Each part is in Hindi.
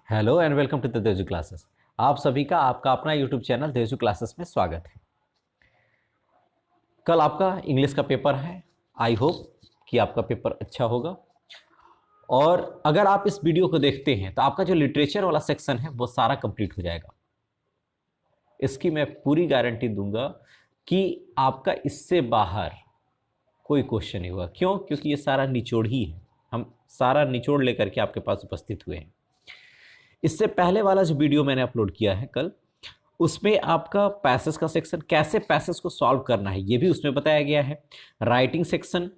Hello and welcome to the Teju classes. आप सभी का आपका अपना यूट्यूब चैनल तेजू क्लासेस में स्वागत है। कल आपका इंग्लिश का पेपर है। आई होप कि आपका पेपर अच्छा होगा। और अगर आप इस वीडियो को देखते हैं तो आपका जो लिटरेचर वाला सेक्शन है वो सारा कंप्लीट हो जाएगा। इसकी मैं पूरी गारंटी दूंगा कि आपका इससे बाहर कोई क्वेश्चन नहीं होगा। क्यों? क्योंकि ये सारा निचोड़ ही है। हम सारा निचोड़ लेकर के आपके पास उपस्थित हुए हैं। इससे पहले वाला जो वीडियो मैंने अपलोड किया है कल, उसमें आपका पैसेज का सेक्शन, कैसे पैसेज को सॉल्व करना है ये भी उसमें बताया गया है। राइटिंग सेक्शन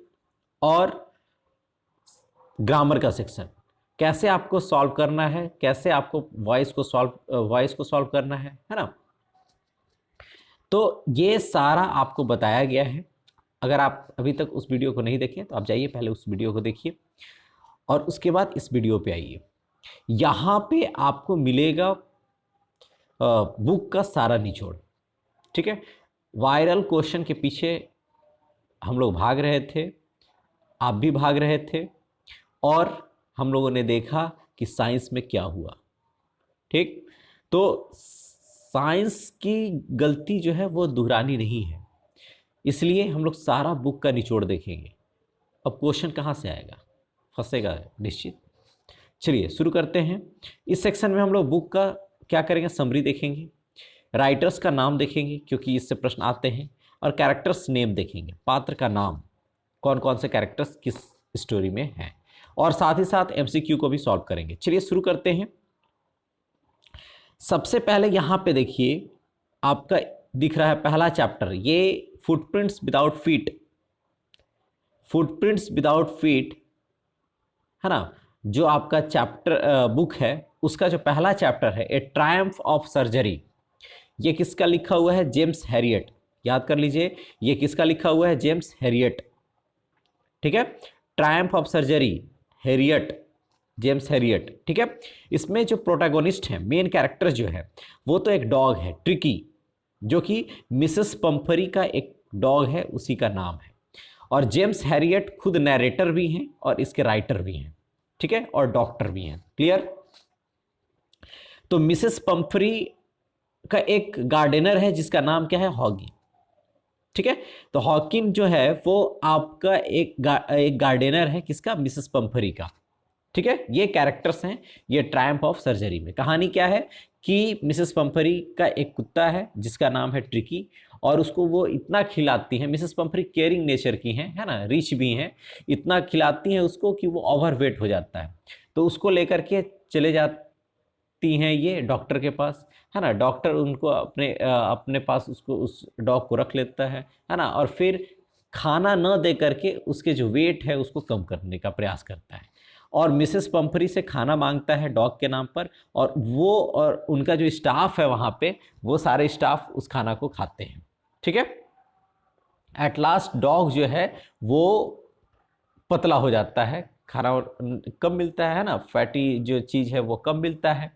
और ग्रामर का सेक्शन, कैसे आपको सॉल्व करना है, कैसे आपको वॉइस को सॉल्व करना है ना। तो ये सारा आपको बताया गया है। अगर आप अभी तक उस वीडियो को नहीं देखें तो आप जाइए, पहले उस वीडियो को देखिए और उसके बाद इस वीडियो पे आइए। यहाँ पे आपको मिलेगा बुक का सारा निचोड़। ठीक है, वायरल क्वेश्चन के पीछे हम लोग भाग रहे थे, आप भी भाग रहे थे, और हम लोगों ने देखा कि साइंस में क्या हुआ। ठीक, तो साइंस की गलती जो है वो दोहरानी नहीं है, इसलिए हम लोग सारा बुक का निचोड़ देखेंगे। अब क्वेश्चन कहाँ से आएगा, फंसेगा निश्चित। चलिए शुरू करते हैं। इस सेक्शन में हम लोग बुक का क्या करेंगे, समरी देखेंगे, राइटर्स का नाम देखेंगे क्योंकि इससे प्रश्न आते हैं, और कैरेक्टर्स नेम देखेंगे, पात्र का नाम, कौन कौन से कैरेक्टर्स किस स्टोरी में हैं, और साथ ही साथ एमसीक्यू को भी सॉल्व करेंगे। चलिए शुरू करते हैं। सबसे पहले यहाँ पे देखिए, आपका दिख रहा है पहला चैप्टर, ये footprints without feet. Footprints without feet है ना, जो आपका चैप्टर बुक है उसका जो पहला चैप्टर है, ए ट्रायम्फ ऑफ सर्जरी। ये किसका लिखा हुआ है? James Harriet. याद कर लीजिए, ये किसका लिखा हुआ है? James Harriet. ठीक है, Triumph of surgery, Harriet, James Harriet. ठीक है, इसमें जो प्रोटैगोनिस्ट है, मेन कैरेक्टर जो है, वो तो एक डॉग है, ट्रिकी, जो कि मिसेस पंफरी का एक डॉग है, उसी का नाम है। और जेम्स हैरियट खुद नैरेटर भी हैं और इसके राइटर भी हैं। ठीक है, और डॉक्टर भी हैं। क्लियर? तो मिसेस पंफरी का एक गार्डनर है जिसका नाम क्या है? हॉगी। ठीक है, तो हॉकिन जो है वो आपका एक गार्डनर है, किसका? मिसेस पंफरी का। ठीक है, ये कैरेक्टर्स हैं ये ट्रायम्फ ऑफ सर्जरी में। कहानी क्या है कि मिसेस पंफरी का एक कुत्ता है जिसका नाम है ट्रिकी, और उसको वो इतना खिलाती हैं। मिसेस पंफरी केयरिंग नेचर की हैं, है ना, रिच भी हैं, इतना खिलाती हैं उसको कि वो ओवरवेट हो जाता है। तो उसको लेकर के चले जाती हैं ये डॉक्टर के पास, है ना। डॉक्टर उनको अपने पास उसको, उस डॉग को रख लेता है ना, और फिर खाना न दे करके उसके जो वेट है उसको कम करने का प्रयास करता है। और मिसेस पंफरी से खाना मांगता है डॉग के नाम पर, और वो और उनका जो स्टाफ है वहाँ पे, वो सारे स्टाफ उस खाना को खाते हैं। ठीक है, एट लास्ट डॉग जो है वो पतला हो जाता है, खाना कम मिलता है ना, फैटी जो चीज़ है वो कम मिलता है,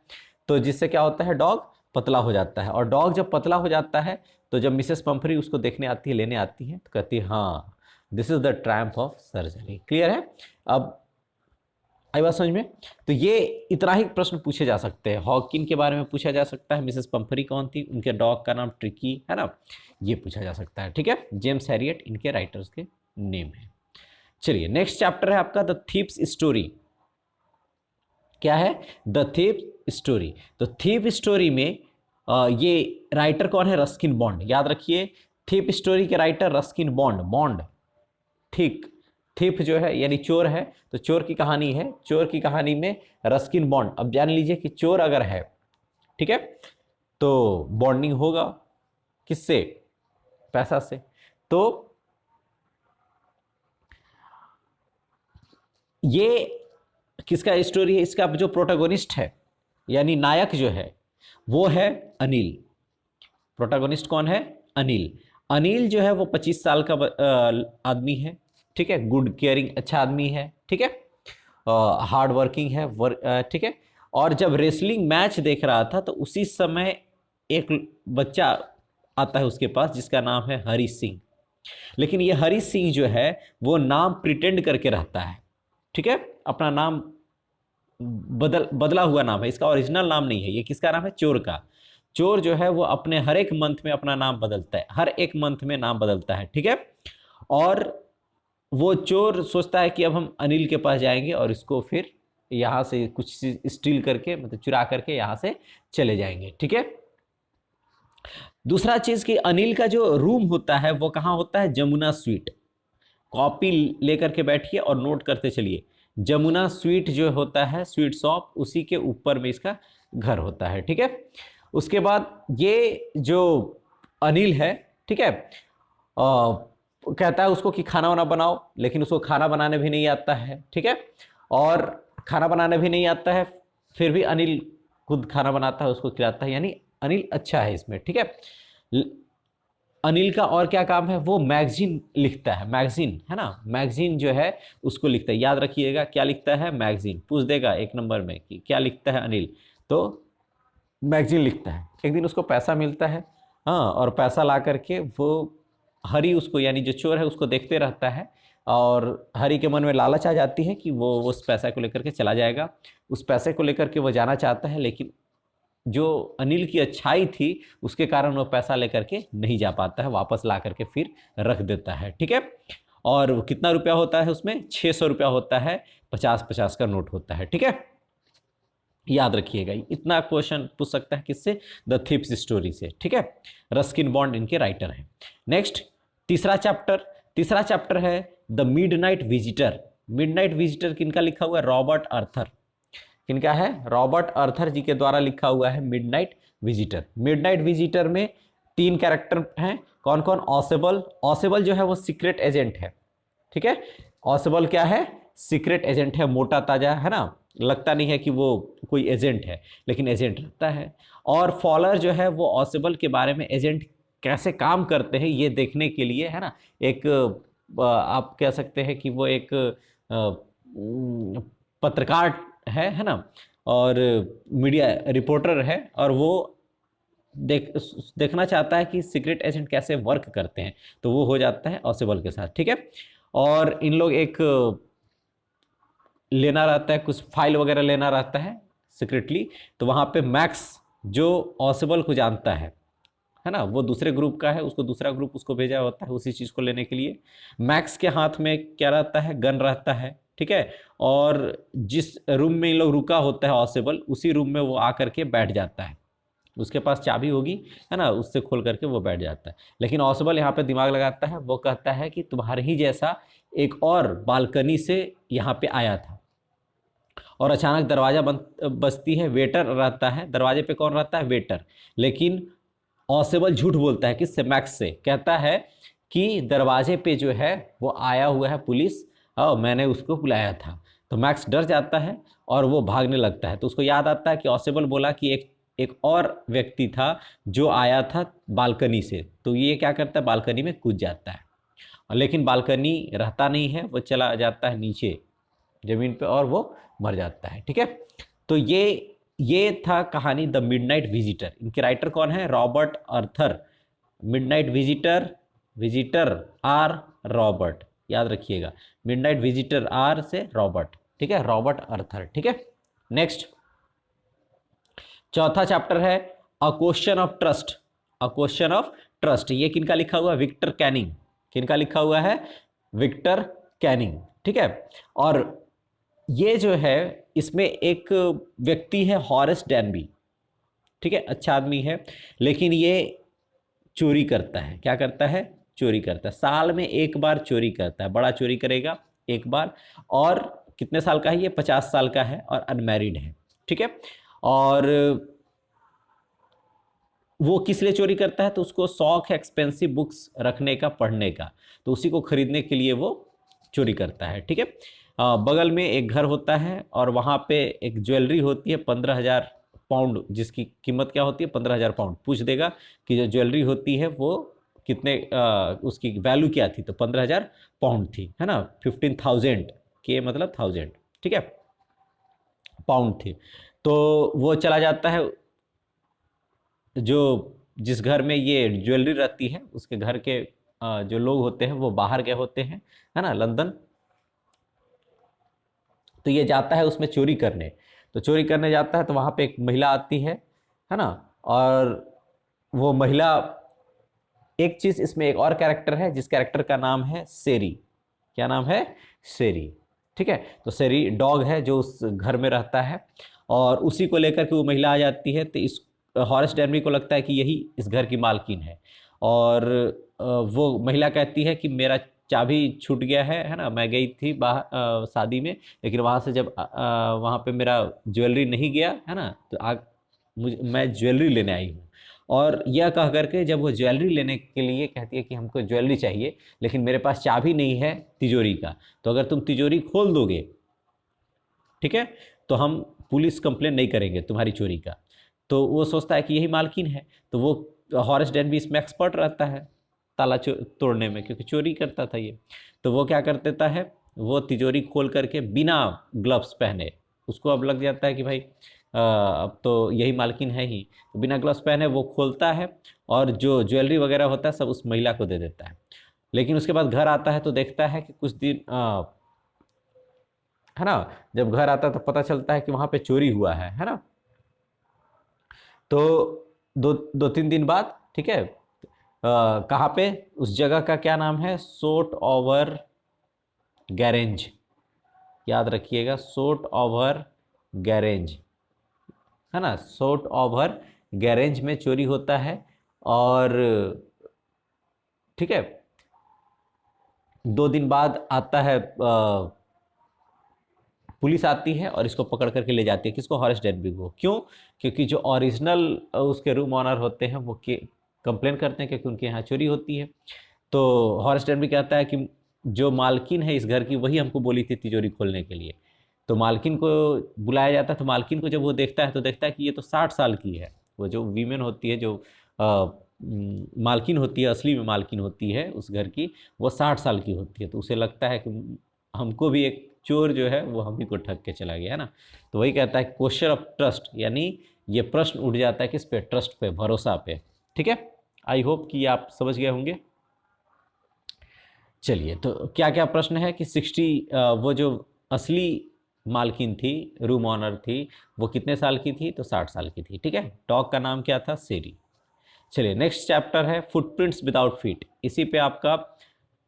तो जिससे क्या होता है, डॉग पतला हो जाता है। और डॉग जब पतला हो जाता है तो जब मिसेस पंफरी उसको देखने आती है, लेने आती है, तो कहती है हाँ, this is the Triumph of surgery. Clear है? अब आई बात समझ में? तो ये इतना ही प्रश्न पूछे जा सकते हैं। हॉकिन के बारे में पूछा जा सकता है, मिसेस पंफरी कौन थी, उनके डॉग का नाम ट्रिकी है ना, ये पूछा जा सकता है। ठीक है, जेम्स हैरियट इनके राइटर्स के नेम है। चलिए नेक्स्ट चैप्टर है आपका द थीप्स स्टोरी। क्या है? The thief story. तो थीप स्टोरी में ये राइटर कौन है? Ruskin bond. याद रखिए, थीप स्टोरी के राइटर रस्किन बॉन्ड। बॉन्ड, ठीक, थीप जो है यानी चोर है, तो चोर की कहानी है, चोर की कहानी में रस्किन बॉन्ड। अब जान लीजिए कि चोर अगर है, ठीक है, तो बॉन्डिंग होगा किससे? पैसा से। तो ये किसका स्टोरी है? इसका जो प्रोटोगोनिस्ट है यानी नायक जो है वो है अनिल। प्रोटोगोनिस्ट कौन है? अनिल। अनिल जो है वो 25 साल का आदमी है। ठीक है, गुड केयरिंग, अच्छा आदमी है। ठीक है, हार्ड वर्किंग है, ठीक है। और जब रेसलिंग मैच देख रहा था तो उसी समय एक बच्चा आता है उसके पास जिसका नाम है हरी सिंह। लेकिन ये हरी सिंह जो है वो नाम प्रिटेंड करके रहता है। ठीक है, अपना नाम बदला हुआ नाम है, इसका ओरिजिनल नाम नहीं है। ये किसका नाम है? चोर का। चोर जो है वो अपने हर एक मंथ में अपना नाम बदलता है, हर एक मंथ में नाम बदलता है, ठीक है। और वो चोर सोचता है कि अब हम अनिल के पास जाएंगे और इसको फिर यहाँ से कुछ स्टील करके, मतलब चुरा करके यहाँ से चले जाएंगे, ठीक है। दूसरा चीज कि अनिल का जो रूम होता है वो कहाँ होता है? जमुना स्वीट। कॉपी लेकर के बैठिए और नोट करते चलिए। जमुना स्वीट जो होता है, स्वीट शॉप, उसी के ऊपर में इसका घर होता है, ठीक है। उसके बाद ये जो अनिल है, ठीक है, कहता है उसको कि खाना वाना बनाओ, लेकिन उसको खाना बनाने भी नहीं आता है, ठीक है। और खाना बनाने भी नहीं आता है, फिर भी अनिल खुद खाना बनाता है, उसको खिलाता है, यानी अनिल अच्छा है इसमें, ठीक है। अनिल का और क्या काम है? वो मैगजीन लिखता है, मैगजीन है ना, मैगजीन जो है उसको लिखता है। याद रखिएगा क्या लिखता है? मैगजीन। पूछ देगा एक नंबर में कि क्या लिखता है अनिल, तो मैगजीन लिखता है। एक दिन उसको पैसा मिलता है, हाँ, और पैसा ला करके वो हरी उसको, यानी जो चोर है, उसको देखते रहता है, और हरी के मन में लालच आ जाती है कि वो उस पैसा को लेकर के चला जाएगा। उस पैसे को लेकर के वो जाना चाहता है, लेकिन जो अनिल की अच्छाई थी उसके कारण वो पैसा लेकर के नहीं जा पाता है, वापस ला करके फिर रख देता है, ठीक है। और कितना रुपया होता है उसमें? 600 रुपया होता है, 50-50 का नोट होता है, ठीक है। याद रखिएगा, इतना क्वेश्चन पूछ सकता है किससे? द थीप्स स्टोरी से, ठीक है। रस्किन बॉन्ड इनके राइटर हैं। नेक्स्ट तीसरा चैप्टर है the midnight visitor. Midnight visitor किनका लिखा हुआ है? रॉबर्ट अर्थर। किनका है? रॉबर्ट अर्थर जी के द्वारा लिखा हुआ है मिडनाइट विजिटर। मिडनाइट विजिटर में 3 कैरेक्टर हैं। कौन कौन? ऑसेबल। ऑसेबल जो है वो सीक्रेट एजेंट है, ठीक है। ऑसेबल क्या है? सीक्रेट एजेंट है, मोटा ताजा है ना, लगता नहीं है कि वो कोई एजेंट है, लेकिन एजेंट रहता है। और फॉलर जो है वो ऑसेबल के बारे में, एजेंट कैसे काम करते हैं ये देखने के लिए, है ना, एक आप कह सकते हैं कि वो एक पत्रकार है ना, और मीडिया रिपोर्टर है, और वो देखना चाहता है कि सीक्रेट एजेंट कैसे वर्क करते हैं, तो वो हो जाता है ऑसेबल के साथ, ठीक है। और इन लोग एक लेना रहता है, कुछ फाइल वगैरह लेना रहता है सीक्रेटली, तो वहाँ पे मैक्स जो ऑसेबल को जानता है ना, वो दूसरे ग्रुप का है, उसको दूसरा ग्रुप उसको भेजा होता है उसी चीज़ को लेने के लिए। मैक्स के हाथ में क्या रहता है? गन रहता है, ठीक है। और जिस रूम में इन लोग रुका होता है ऑसेबल, उसी रूम में वो आकर के बैठ जाता है, उसके पास चाबी होगी, है ना, उससे खोल करके वो बैठ जाता है। लेकिन ऑसेबल यहाँ पे दिमाग लगाता है, वो कहता है कि तुम्हारे ही जैसा एक और बालकनी से यहाँ पे आया था, और अचानक दरवाज़ा बजती है, वेटर रहता है दरवाजे पे। कौन रहता है? वेटर। लेकिन ऑसेबल झूठ बोलता है, किससे? मैक्स से। कहता है कि दरवाजे पे जो है वो आया हुआ है पुलिस, और मैंने उसको बुलाया था। तो मैक्स डर जाता है और वो भागने लगता है। तो उसको याद आता है कि ऑसेबल बोला कि एक और व्यक्ति था जो आया था बालकनी से, तो ये क्या करता है? बालकनी में कूद जाता है, लेकिन बालकनी रहता नहीं है, वो चला जाता है नीचे जमीन पे और वो मर जाता है, ठीक है। तो ये था कहानी द मिडनाइट विजिटर। इनके राइटर कौन है? Robert Arthur. Midnight visitor R Robert, याद रखिएगा, मिडनाइट विजिटर आर से रॉबर्ट, ठीक है, रॉबर्ट अर्थर, ठीक है। नेक्स्ट चौथा चैप्टर है a question of trust. A question of trust, ये किनका लिखा हुआ है? Victor Canning. किनका लिखा हुआ है? विक्टर कैनिंग, ठीक है। और ये जो है, इसमें एक व्यक्ति है हॉरेस डैनबी, ठीक है, अच्छा आदमी है, लेकिन ये चोरी करता है। क्या करता है? चोरी करता है। साल में एक बार चोरी करता है, बड़ा चोरी करेगा एक बार। और कितने साल का है ये? 50 साल का है और अनमैरिड है, ठीक है। और वो किस लिए चोरी करता है? तो उसको शौक है एक्सपेंसिव बुक्स रखने का, पढ़ने का, तो उसी को खरीदने के लिए वो चोरी करता है, ठीक है। बगल में एक घर होता है और वहाँ पे एक ज्वेलरी होती है 15,000 पाउंड, जिसकी कीमत क्या होती है? 15,000 पाउंड। पूछ देगा कि जो ज्वेलरी होती है वो कितने, उसकी वैल्यू क्या थी? तो 15,000 पाउंड थी, है ना, 15,000 के मतलब 1000, ठीक है, पाउंड थी। तो वो चला जाता है, जो जिस घर में ये ज्वेलरी रहती है उसके घर के जो लोग होते हैं वो बाहर गए होते हैं, है ना, लंदन। तो ये जाता है उसमें चोरी करने, तो चोरी करने जाता है तो वहाँ पे एक महिला आती है ना, और वो महिला, एक चीज़ इसमें एक और कैरेक्टर है जिस कैरेक्टर का नाम है सेरी। क्या नाम है? सेरी। ठीक है, तो सेरी डॉग है जो उस घर में रहता है, और उसी को लेकर के वो महिला आ जाती है। तो इस हॉरेस डेनबी को लगता है कि यही इस घर की मालकिन है, और वो महिला कहती है कि मेरा चाबी छूट गया है ना, मैं गई थी बाहर शादी में, लेकिन वहाँ से जब वहाँ पे मेरा ज्वेलरी नहीं गया है ना, तो मैं ज्वेलरी लेने आई हूँ। और यह कह करके जब वो ज्वेलरी लेने के लिए कहती है कि हमको ज्वेलरी चाहिए, लेकिन मेरे पास चाबी नहीं है तिजोरी का, तो अगर तुम तिजोरी खोल दोगे, ठीक है, तो हम पुलिस कंप्लेन नहीं करेंगे तुम्हारी चोरी का। तो वो सोचता है कि यही मालकिन है, तो वो हॉरेस डेनबी इसमें एक्सपर्ट रहता है ताला तोड़ने में, क्योंकि चोरी करता था ये। तो वो क्या कर देता है, वो तिजोरी खोल करके बिना ग्लव्स पहने, उसको अब लग जाता है कि भाई अब तो यही मालकिन है ही, तो बिना ग्लव्स पहने वो खोलता है, और जो ज्वेलरी वगैरह होता है सब उस महिला को दे देता है। लेकिन उसके बाद घर आता है तो देखता है कि कुछ दिन है ना, जब घर आता है तो पता चलता है कि वहाँ पे चोरी हुआ है ना। तो दो तीन दिन बाद, ठीक है, कहाँ पे, उस जगह का क्या नाम है, सोट ओवर गैरेंज, याद रखिएगा, सोट ओवर गैरेंज, है ना, सोट ओवर गैरेंज में चोरी होता है। और ठीक है, 2 दिन बाद आता है, पुलिस आती है और इसको पकड़ करके ले जाती है, किसको, हॉरेस डेनबी को। क्यों? क्योंकि जो ओरिजिनल उसके रूम ऑनर होते हैं वो कंप्लेन करते हैं क्योंकि उनके यहाँ चोरी होती है। तो हॉरेस डेनबी कहता है कि जो मालकिन है इस घर की वही हमको बोली थी तिजोरी खोलने के लिए। तो मालकिन को बुलाया जाता है, तो मालकिन को जब वो देखता है तो देखता है कि ये तो 60 साल की है। वो जो वीमेन होती है, जो मालकिन होती है, असली में मालकिन होती है उस घर की, वो 60 साल की होती है। तो उसे लगता है कि हमको भी एक चोर जो है वो हम ही को ठग के चला गया, है ना। तो वही कहता है क्वेश्चन ऑफ ट्रस्ट, यानी ये प्रश्न उठ जाता है किस पे, ट्रस्ट पे, भरोसा पे। ठीक है, आई होप कि आप समझ गए होंगे। चलिए, तो क्या क्या प्रश्न है कि 60, वो जो असली मालकिन थी, रूम ऑनर थी, वो कितने साल की थी, तो 60 साल की थी। ठीक है, डॉग का नाम क्या था, सेरी। चलिए, नेक्स्ट चैप्टर है फुटप्रिंट्स विदाउट फीट। इसी पे आपका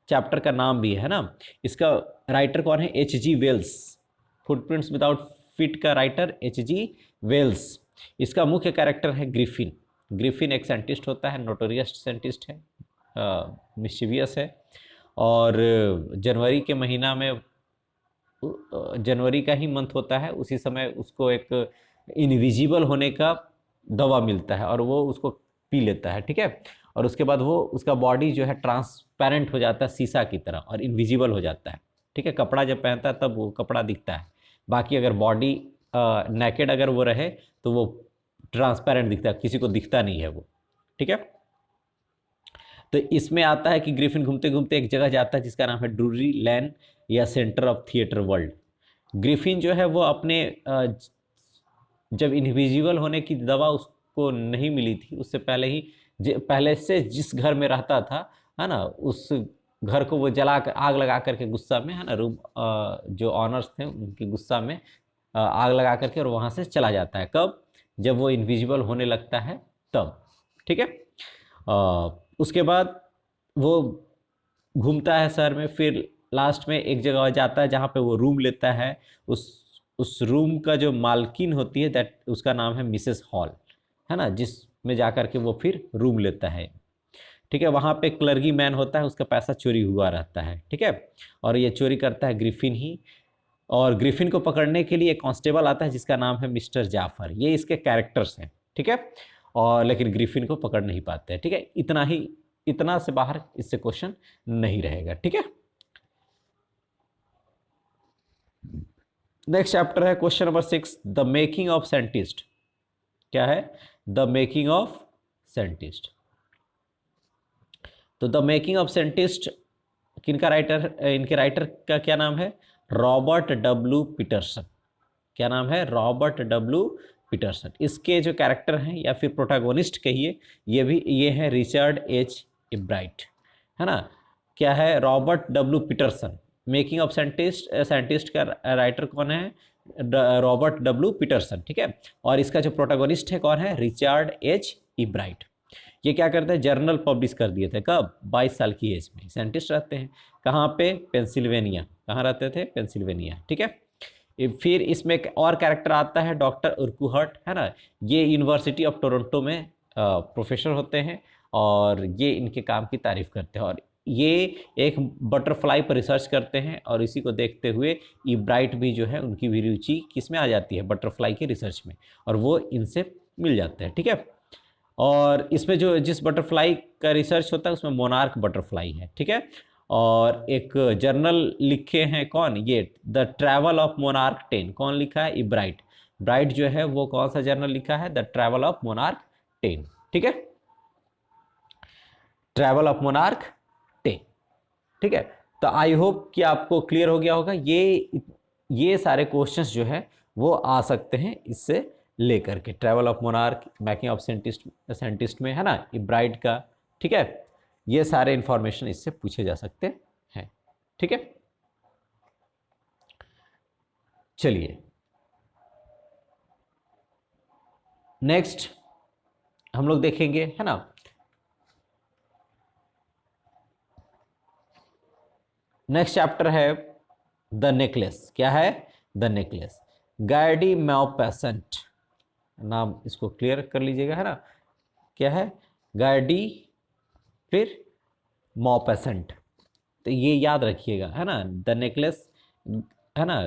चैप्टर का नाम भी है ना। इसका राइटर कौन है, H.G. Wells. Footprints without feet का राइटर H.G. वेल्स। इसका मुख्य कैरेक्टर है ग्रिफिन। ग्रिफिन एक साइंटिस्ट होता है, नोटोरियस साइंटिस्ट है, मिस्चीवियस है, और जनवरी के महीना में, जनवरी का ही मंथ होता है, उसी समय उसको एक इनविजिबल होने का दवा मिलता है और वो उसको पी लेता है। ठीक है, और उसके बाद वो, उसका बॉडी जो है ट्रांसपेरेंट हो जाता है शीशा की तरह, और इनविजिबल हो जाता है। ठीक है, कपड़ा जब पहनता है तब वो कपड़ा दिखता है, बाकी अगर बॉडी नेकेड अगर वो रहे तो वो ट्रांसपेरेंट दिखता है, किसी को दिखता नहीं है वो। ठीक है, तो इसमें आता है कि ग्रिफिन घूमते घूमते एक जगह जाता है जिसका नाम है ड्रूरी लैन, या centre of theatre world. Griffin जो है वो अपने जब इनविजिबल होने की दवा उसको नहीं मिली थी, उससे पहले ही पहले से जिस घर में रहता था, है ना, उस घर को वो जला कर, आग लगा करके गुस्सा में, है ना, रूम जो ऑनर्स थे उनके गुस्सा में आग लगा करके, और वहाँ से चला जाता है। कब? जब वो इनविजिबल होने लगता है तब। ठीक है, उसके बाद वो घूमता है शहर में, फिर लास्ट में एक जगह जाता है जहाँ पे वो रूम लेता है। उस रूम का जो मालकिन होती है, दैट उसका नाम है मिसेस हॉल, है ना, जिसमें जा कर के वो फिर रूम लेता है। ठीक है, वहाँ पे क्लर्गी मैन होता है, उसका पैसा चोरी हुआ रहता है। ठीक है, और ये चोरी करता है ग्रिफिन ही, और ग्रिफिन को पकड़ने के लिए एक कांस्टेबल आता है जिसका नाम है मिस्टर जाफर। ये इसके कैरेक्टर्स हैं। ठीक है, और लेकिन ग्रिफिन को पकड़ नहीं पाते हैं। ठीक है, इतना ही, इतना से बाहर इससे क्वेश्चन नहीं रहेगा। ठीक है, नेक्स्ट चैप्टर है question number 6, the making of scientist. क्या है? The making of scientist. तो द मेकिंग ऑफ साइंटिस्ट किनका राइटर, इनके राइटर का क्या नाम है, रॉबर्ट डब्ल्यू पीटरसन। क्या नाम है? Robert W Peterson. इसके जो कैरेक्टर हैं या फिर प्रोटैगोनिस्ट कहिए, ये हैं रिचर्ड एच एब्राइट, है ना। क्या है? Robert W Peterson. Making of scientist, scientist का राइटर कौन है? रॉबर्ट डब्ल्यू पीटरसन, ठीक है। और इसका जो प्रोटोगोनिस्ट है कौन है, रिचर्ड एच इब्राइट। ये क्या करते हैं, जर्नल पब्लिश कर दिए थे, कब, 22 साल की एज में। साइंटिस्ट रहते हैं कहाँ पे, पेंसिल्वेनिया। कहाँ रहते थे, पेंसिल्वेनिया, ठीक है। फिर इसमें एक और कैरेक्टर आता है, डॉक्टर उर्कुहर्ट, है ना। ये यूनिवर्सिटी ऑफ टोरंटो में प्रोफेसर होते हैं और ये इनके काम की तारीफ करते हैं। और ये एक बटरफ्लाई पर रिसर्च करते हैं और इसी को देखते हुए इब्राइट भी जो है उनकी भी रुचि किस में आ जाती है, बटरफ्लाई के रिसर्च में, और वो इनसे मिल जाते हैं, ठीक है। और इसमें जो जिस बटरफ्लाई का रिसर्च होता है उसमें मोनार्क बटरफ्लाई है, ठीक है। और एक जर्नल लिखे हैं कौन, ये द ट्रैवल ऑफ मोनार्क 10, कौन लिखा है, इब्राइट। ब्राइट जो है वो कौन सा जर्नल लिखा है, द ट्रैवल ऑफ मोनार्क 10, ठीक है, ट्रैवल ऑफ मोनार्क 10, ठीक है। तो आई होप कि आपको क्लियर हो गया होगा। ये सारे क्वेश्चंस जो है वो आ सकते हैं इससे लेकर के, travel of monarch, making of scientist में, है ना, इब्राइट का, ठीक है। ये सारे इंफॉर्मेशन इससे पूछे जा सकते हैं, ठीक है। चलिए नेक्स्ट हम लोग देखेंगे, है ना, नेक्स्ट चैप्टर है द नेकलेस। क्या है, द नेकलेस। गार्डी मॉपेसेंट, नाम इसको क्लियर कर लीजिएगा, है ना। क्या है, गार्डी फिर मॉपेसेंट, तो ये याद रखिएगा, है ना। द नेकलेस, है ना,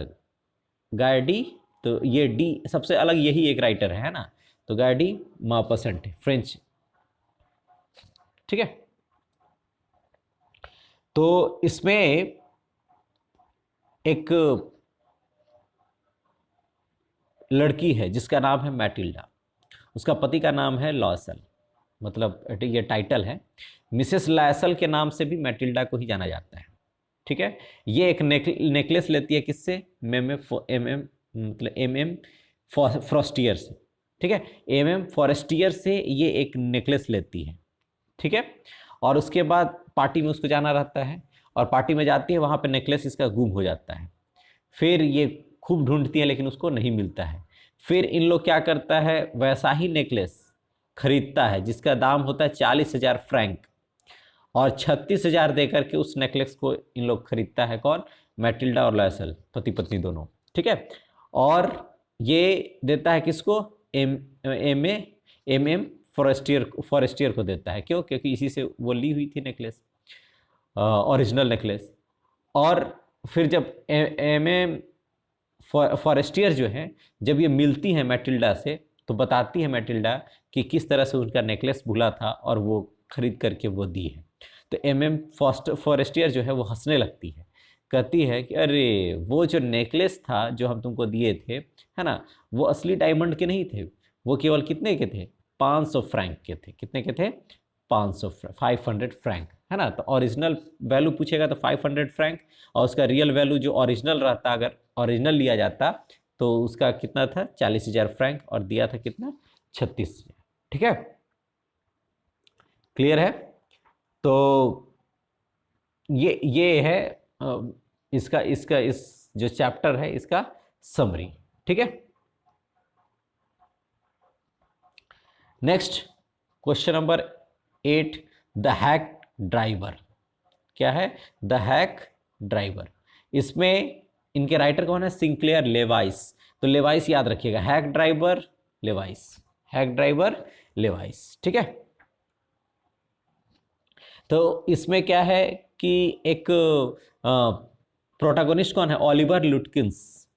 गार्डी, तो ये डी सबसे अलग यही एक राइटर है ना, तो गार्डी मॉपेसेंट फ्रेंच, ठीक है। तो इसमें एक लड़की है जिसका नाम है मैटिल्डा, उसका पति का नाम है लॉसल, मतलब ये टाइटल है। मिसेस लॉसल के नाम से भी मैटिल्डा को ही जाना जाता है, ठीक है। ये एक नेकलेस लेती है किससे, एम फॉरेस्टियर से, ठीक है, एम फॉरेस्टियर से ये एक नेकलेस लेती है, ठीक है। और उसके बाद पार्टी में उसको जाना रहता है और पार्टी में जाती है, वहाँ पे नेकलेस इसका गुम हो जाता है। फिर ये खूब ढूंढती है लेकिन उसको नहीं मिलता है। फिर इन लोग क्या करता है, वैसा ही नेकलेस खरीदता है जिसका दाम होता है 40,000 फ्रैंक, और 36,000 देकर के उस नेकलेस को इन लोग खरीदता है, कौन, मैटिल्डा और लॉसल, पति पत्नी दोनों, ठीक है। और ये देता है किसको, एम फॉरेस्टियर को देता है। क्यों, क्योंकि इसी से वो ली हुई थी नेकलेस, ओरिजिनल नेकलेस। और फिर जब एम फॉरेस्टियर जो है, जब ये मिलती हैं मैटिल्डा से, तो बताती है मैटिल्डा कि किस तरह से उनका नेकलेस भूला था और वो खरीद करके वो दी है। तो एम फॉरेस्टियर जो है वो हंसने लगती है, कहती है कि अरे वो जो नेकलेस था जो हम तुमको दिए थे, है ना, वो असली डायमंड के नहीं थे, वो केवल कितने के थे, 500 फ्रैंक के थे। कितने के थे, 500 फ्रैंक, है ना। तो ओरिजिनल वैल्यू पूछेगा तो 500 फ्रैंक, और उसका रियल वैल्यू जो ओरिजिनल रहता, अगर ओरिजिनल लिया जाता तो उसका कितना था, 40,000 फ्रैंक, और दिया था कितना, 36,000, ठीक है, क्लियर है। तो ये है इसका इसका इस जो चैप्टर है इसका समरी, ठीक है। Next question number 8, the hack driver. क्या है, द हैक ड्राइवर। इसमें इनके राइटर कौन है, सिंक्लेयर लेवाइस। तो लेवाइस याद रखिएगा, hack driver Levi's, hack driver Levi's, ठीक है। तो इसमें क्या है कि एक प्रोटैगोनिस्ट कौन है, ओलिवर लुटकिंस,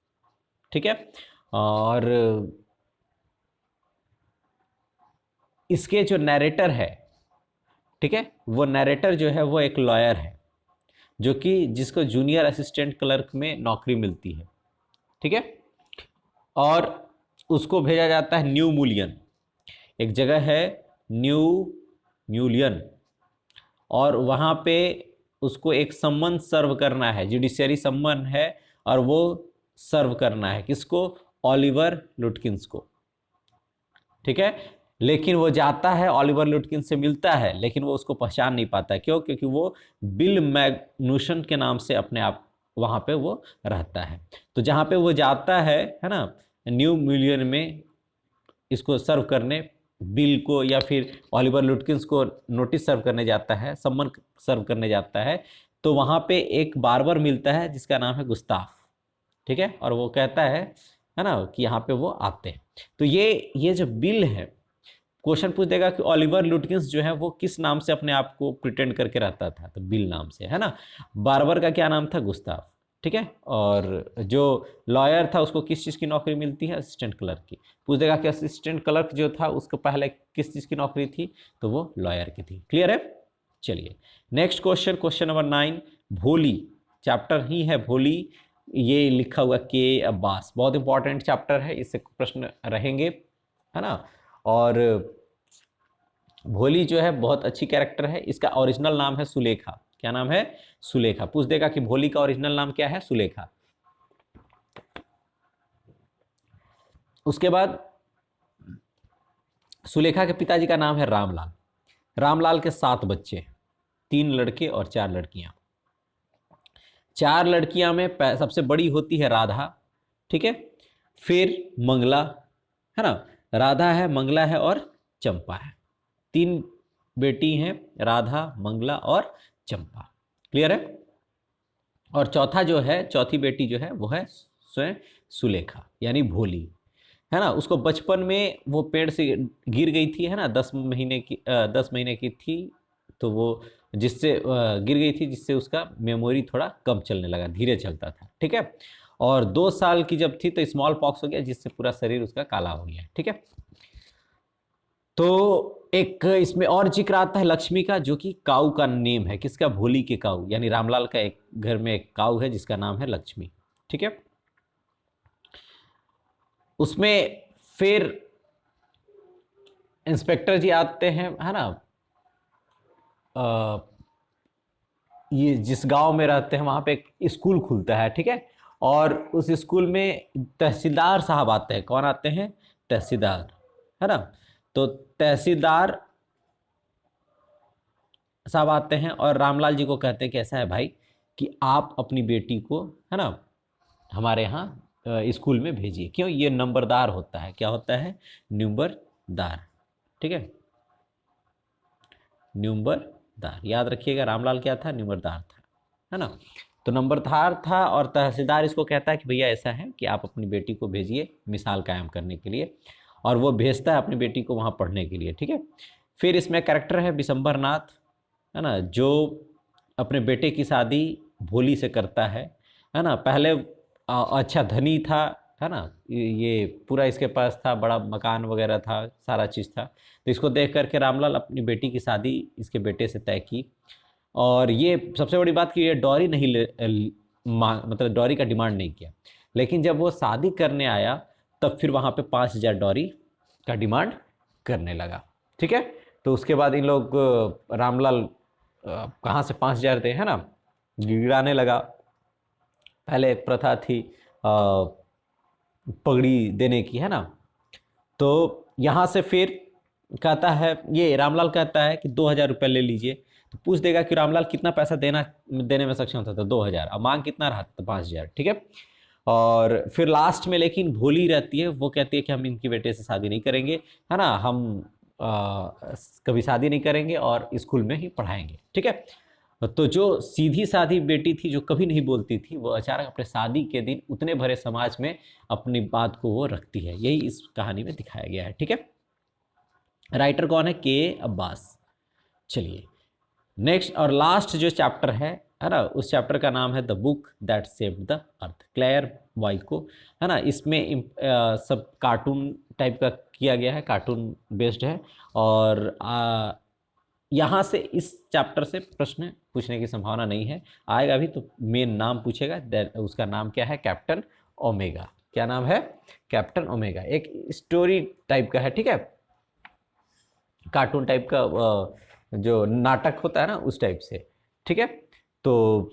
ठीक है। और इसके जो नैरेटर है, ठीक है, वो नैरेटर जो है वो एक लॉयर है, जो कि जिसको जूनियर असिस्टेंट क्लर्क में नौकरी मिलती है, ठीक है। और उसको भेजा जाता है न्यू मूलियन, एक जगह है न्यू मूलियन, और वहाँ पे उसको एक सम्मन सर्व करना है, जुडिशियरी सम्मन है, और वो सर्व करना है किसको, ओलिवर लुटकिंस को, ठीक है। लेकिन वो जाता है, ओलिवर लुटकिंस से मिलता है, लेकिन वो उसको पहचान नहीं पाता। क्यों, क्योंकि वो बिल मैग्नुसन के नाम से अपने आप वहाँ पे वो रहता है। तो जहाँ पे वो जाता है ना, न्यू मिलियन में इसको सर्व करने, बिल को या फिर ओलिवर लुटकिंस को नोटिस सर्व करने जाता है, सम्मन सर्व करने जाता है, तो वहाँ पे एक बार्बर मिलता है जिसका नाम है गुस्ताफ, ठीक है। और वो कहता है ना कि यहाँ पे वो आते हैं। तो ये जो बिल है, क्वेश्चन पूछ देगा कि ओलिवर लुटकिंस जो है वो किस नाम से अपने आप को प्रिटेंड करके रहता था, तो बिल नाम से, है ना। बार्बर का क्या नाम था, गुस्ताफ, ठीक है। और जो लॉयर था उसको किस चीज़ की नौकरी मिलती है, असिस्टेंट क्लर्क की। पूछ देगा कि असिस्टेंट क्लर्क जो था उसको पहले किस चीज़ की नौकरी थी, तो वो लॉयर की थी। क्लियर है। चलिए नेक्स्ट क्वेश्चन, क्वेश्चन नंबर 9, भोली, चैप्टर ही है भोली, ये लिखा हुआ के अब्बास, बहुत इंपॉर्टेंट चैप्टर है, इससे प्रश्न रहेंगे, है ना। और भोली जो है बहुत अच्छी कैरेक्टर है, इसका ओरिजिनल नाम है सुलेखा। क्या नाम है, सुलेखा। पूछ देगा कि भोली का ओरिजिनल नाम क्या है, सुलेखा। उसके बाद सुलेखा के पिताजी का नाम है रामलाल। रामलाल के 7 बच्चे, 3 लड़के और 4 लड़कियां। 4 लड़कियां में सबसे बड़ी होती है राधा, ठीक है। फिर मंगला, है ना, राधा है, मंगला है और चंपा है। 3 बेटी हैं, राधा, मंगला और चंपा। क्लियर है। और चौथा जो है, चौथी बेटी जो है वो है स्वयं सुलेखा, यानी भोली, है ना। उसको बचपन में वो पेड़ से गिर गई थी, है ना, 10 महीने की 10 महीने की थी, तो वो जिससे गिर गई थी, जिससे उसका मेमोरी थोड़ा कम चलने लगा, धीरे चलता था, ठीक है। और 2 साल की जब थी तो स्मॉल पॉक्स हो गया, जिससे पूरा शरीर उसका काला हो गया, ठीक है। तो एक इसमें और जिक्र आता है लक्ष्मी का, जो कि काऊ का नेम है, किसका, भोली के काऊ, यानी रामलाल का एक घर में एक काऊ है जिसका नाम है लक्ष्मी, ठीक है। उसमें फिर इंस्पेक्टर जी आते हैं, है ना। ये जिस गांव में रहते हैं वहां पे एक स्कूल खुलता है, ठीक है। और उस स्कूल में तहसीलदार साहब आते हैं। कौन आते हैं, तहसीलदार, है ना। तो तहसीलदार साहब आते हैं और रामलाल जी को कहते हैं कि ऐसा है भाई कि आप अपनी बेटी को, है ना, हमारे यहाँ स्कूल में भेजिए। क्यों, ये नंबरदार होता है। क्या होता है, नंबरदार, ठीक है, नंबरदार। याद रखिएगा, रामलाल क्या था, नंबरदार था, है ना। तो नंबरदार था और तहसीलदार इसको कहता है कि भैया ऐसा है कि आप अपनी बेटी को भेजिए मिसाल कायम करने के लिए, और वो भेजता है अपनी बेटी को वहाँ पढ़ने के लिए, ठीक है। फिर इसमें कैरेक्टर है बिशंबर नाथ, है ना, जो अपने बेटे की शादी भोली से करता है ना। पहले अच्छा धनी था, है ना, ये पूरा इसके पास था, बड़ा मकान वगैरह था, सारा चीज़ था। तो इसको देख करके रामलाल अपनी बेटी की शादी इसके बेटे से तय की। और ये सबसे बड़ी बात कि ये डॉरी नहीं मतलब डॉरी का डिमांड नहीं किया। लेकिन जब वो शादी करने आया तब फिर वहाँ पे 5,000 डॉरी का डिमांड करने लगा, ठीक है। तो उसके बाद इन लोग रामलाल कहाँ से 5,000 दे, है ना, गिड़ाने लगा। पहले एक प्रथा थी पगड़ी देने की, है ना। तो यहाँ से फिर कहता है, ये रामलाल कहता है कि 2,000 रुपये ले लीजिए। तो पूछ देगा कि रामलाल कितना पैसा देने में सक्षम था, तो 2,000। अब मांग कितना रहा, तो 5,000, ठीक है। और फिर लास्ट में लेकिन भोली रहती है, वो कहती है कि हम इनकी बेटे से शादी नहीं करेंगे, है ना, हम कभी शादी नहीं करेंगे और स्कूल में ही पढ़ाएंगे, ठीक है। तो जो सीधी सादी बेटी थी, जो कभी नहीं बोलती थी, वो अचानक अपने शादी के दिन उतने भरे समाज में अपनी बात को वो रखती है। यही इस कहानी में दिखाया गया है, ठीक है। राइटर कौन है, के अब्बास। चलिए नेक्स्ट और लास्ट जो चैप्टर है ना, उस चैप्टर का नाम है the book that saved the earth, Claire Boiko, है ना। इसमें सब कार्टून टाइप का किया गया है, कार्टून बेस्ड है। और यहाँ से इस चैप्टर से प्रश्न पूछने की संभावना नहीं है, आएगा भी तो मेन नाम पूछेगा, उसका नाम क्या है, कैप्टन ओमेगा। क्या नाम है, कैप्टन ओमेगा। एक स्टोरी टाइप का है, ठीक है, कार्टून टाइप का जो नाटक होता है ना, उस टाइप से, ठीक है। तो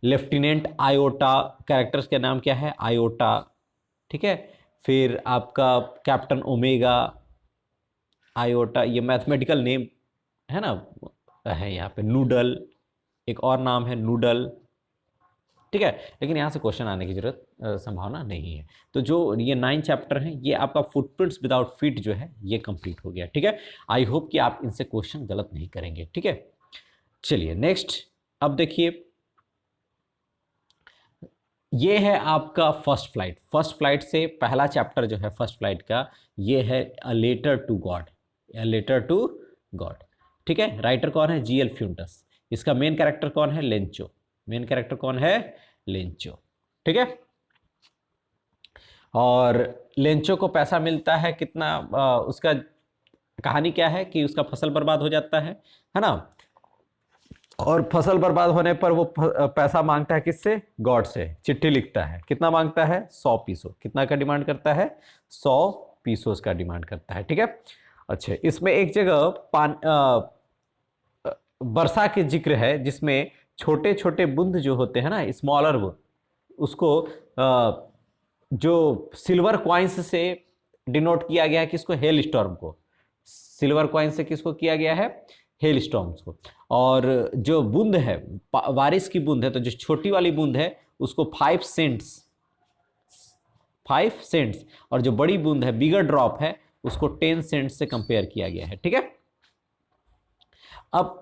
लेफ्टिनेंट आयोटा, कैरेक्टर्स के नाम क्या है, आयोटा, ठीक है। फिर आपका कैप्टन ओमेगा, आयोटा, ये मैथमेटिकल नेम है ना, है यहाँ पे। नूडल, एक और नाम है नूडल, ठीक है, लेकिन यहाँ से क्वेश्चन आने की जरूरत संभावना नहीं है। तो जो ये 9 चैप्टर हैं, ये आपका फुटप्रिंट्स विदाउट फीट जो है ये कंप्लीट हो गया। ठीक है, आई होप कि आप इनसे क्वेश्चन गलत नहीं करेंगे। ठीक है, चलिए नेक्स्ट। अब देखिए, ये है आपका फर्स्ट फ्लाइट। फर्स्ट फ्लाइट से पहला चैप्टर जो है फर्स्ट फ्लाइट का, ये है a letter to God, a letter to God. ठीक है, राइटर कौन है? GL Fuentes. इसका मेन कैरेक्टर कौन है? लेंचो। मेन कैरेक्टर कौन है? लेंचो। ठीक है, और लेंचो को पैसा मिलता है कितना? उसका कहानी क्या है कि उसका फसल बर्बाद हो जाता है ना, और फसल बर्बाद होने पर वो पैसा मांगता है किससे? गॉड से। चिट्ठी लिखता है, कितना मांगता है? 100 पीसो। कितना का डिमांड करता है? 100 पीसोस का डिमांड करता है। ठीक है, अच्छा, इसमें एक जगह वर्षा के जिक्र है, जिसमें छोटे छोटे बूंद जो होते हैं ना, स्मॉलर वो, उसको जो सिल्वर कॉइन्स से डिनोट किया गया है किसको? हेल स्टॉर्म को। सिल्वर कॉइन से किसको किया गया है? हेल स्टॉर्म्स को। और जो बूंद है, बारिश की बूंद है, तो जो छोटी वाली बूंद है उसको 5 सेंट्स, 5 सेंट्स, और जो बड़ी बूंद है, बिगर ड्रॉप है, उसको 10 सेंट्स से कंपेयर किया गया है। ठीक है, अब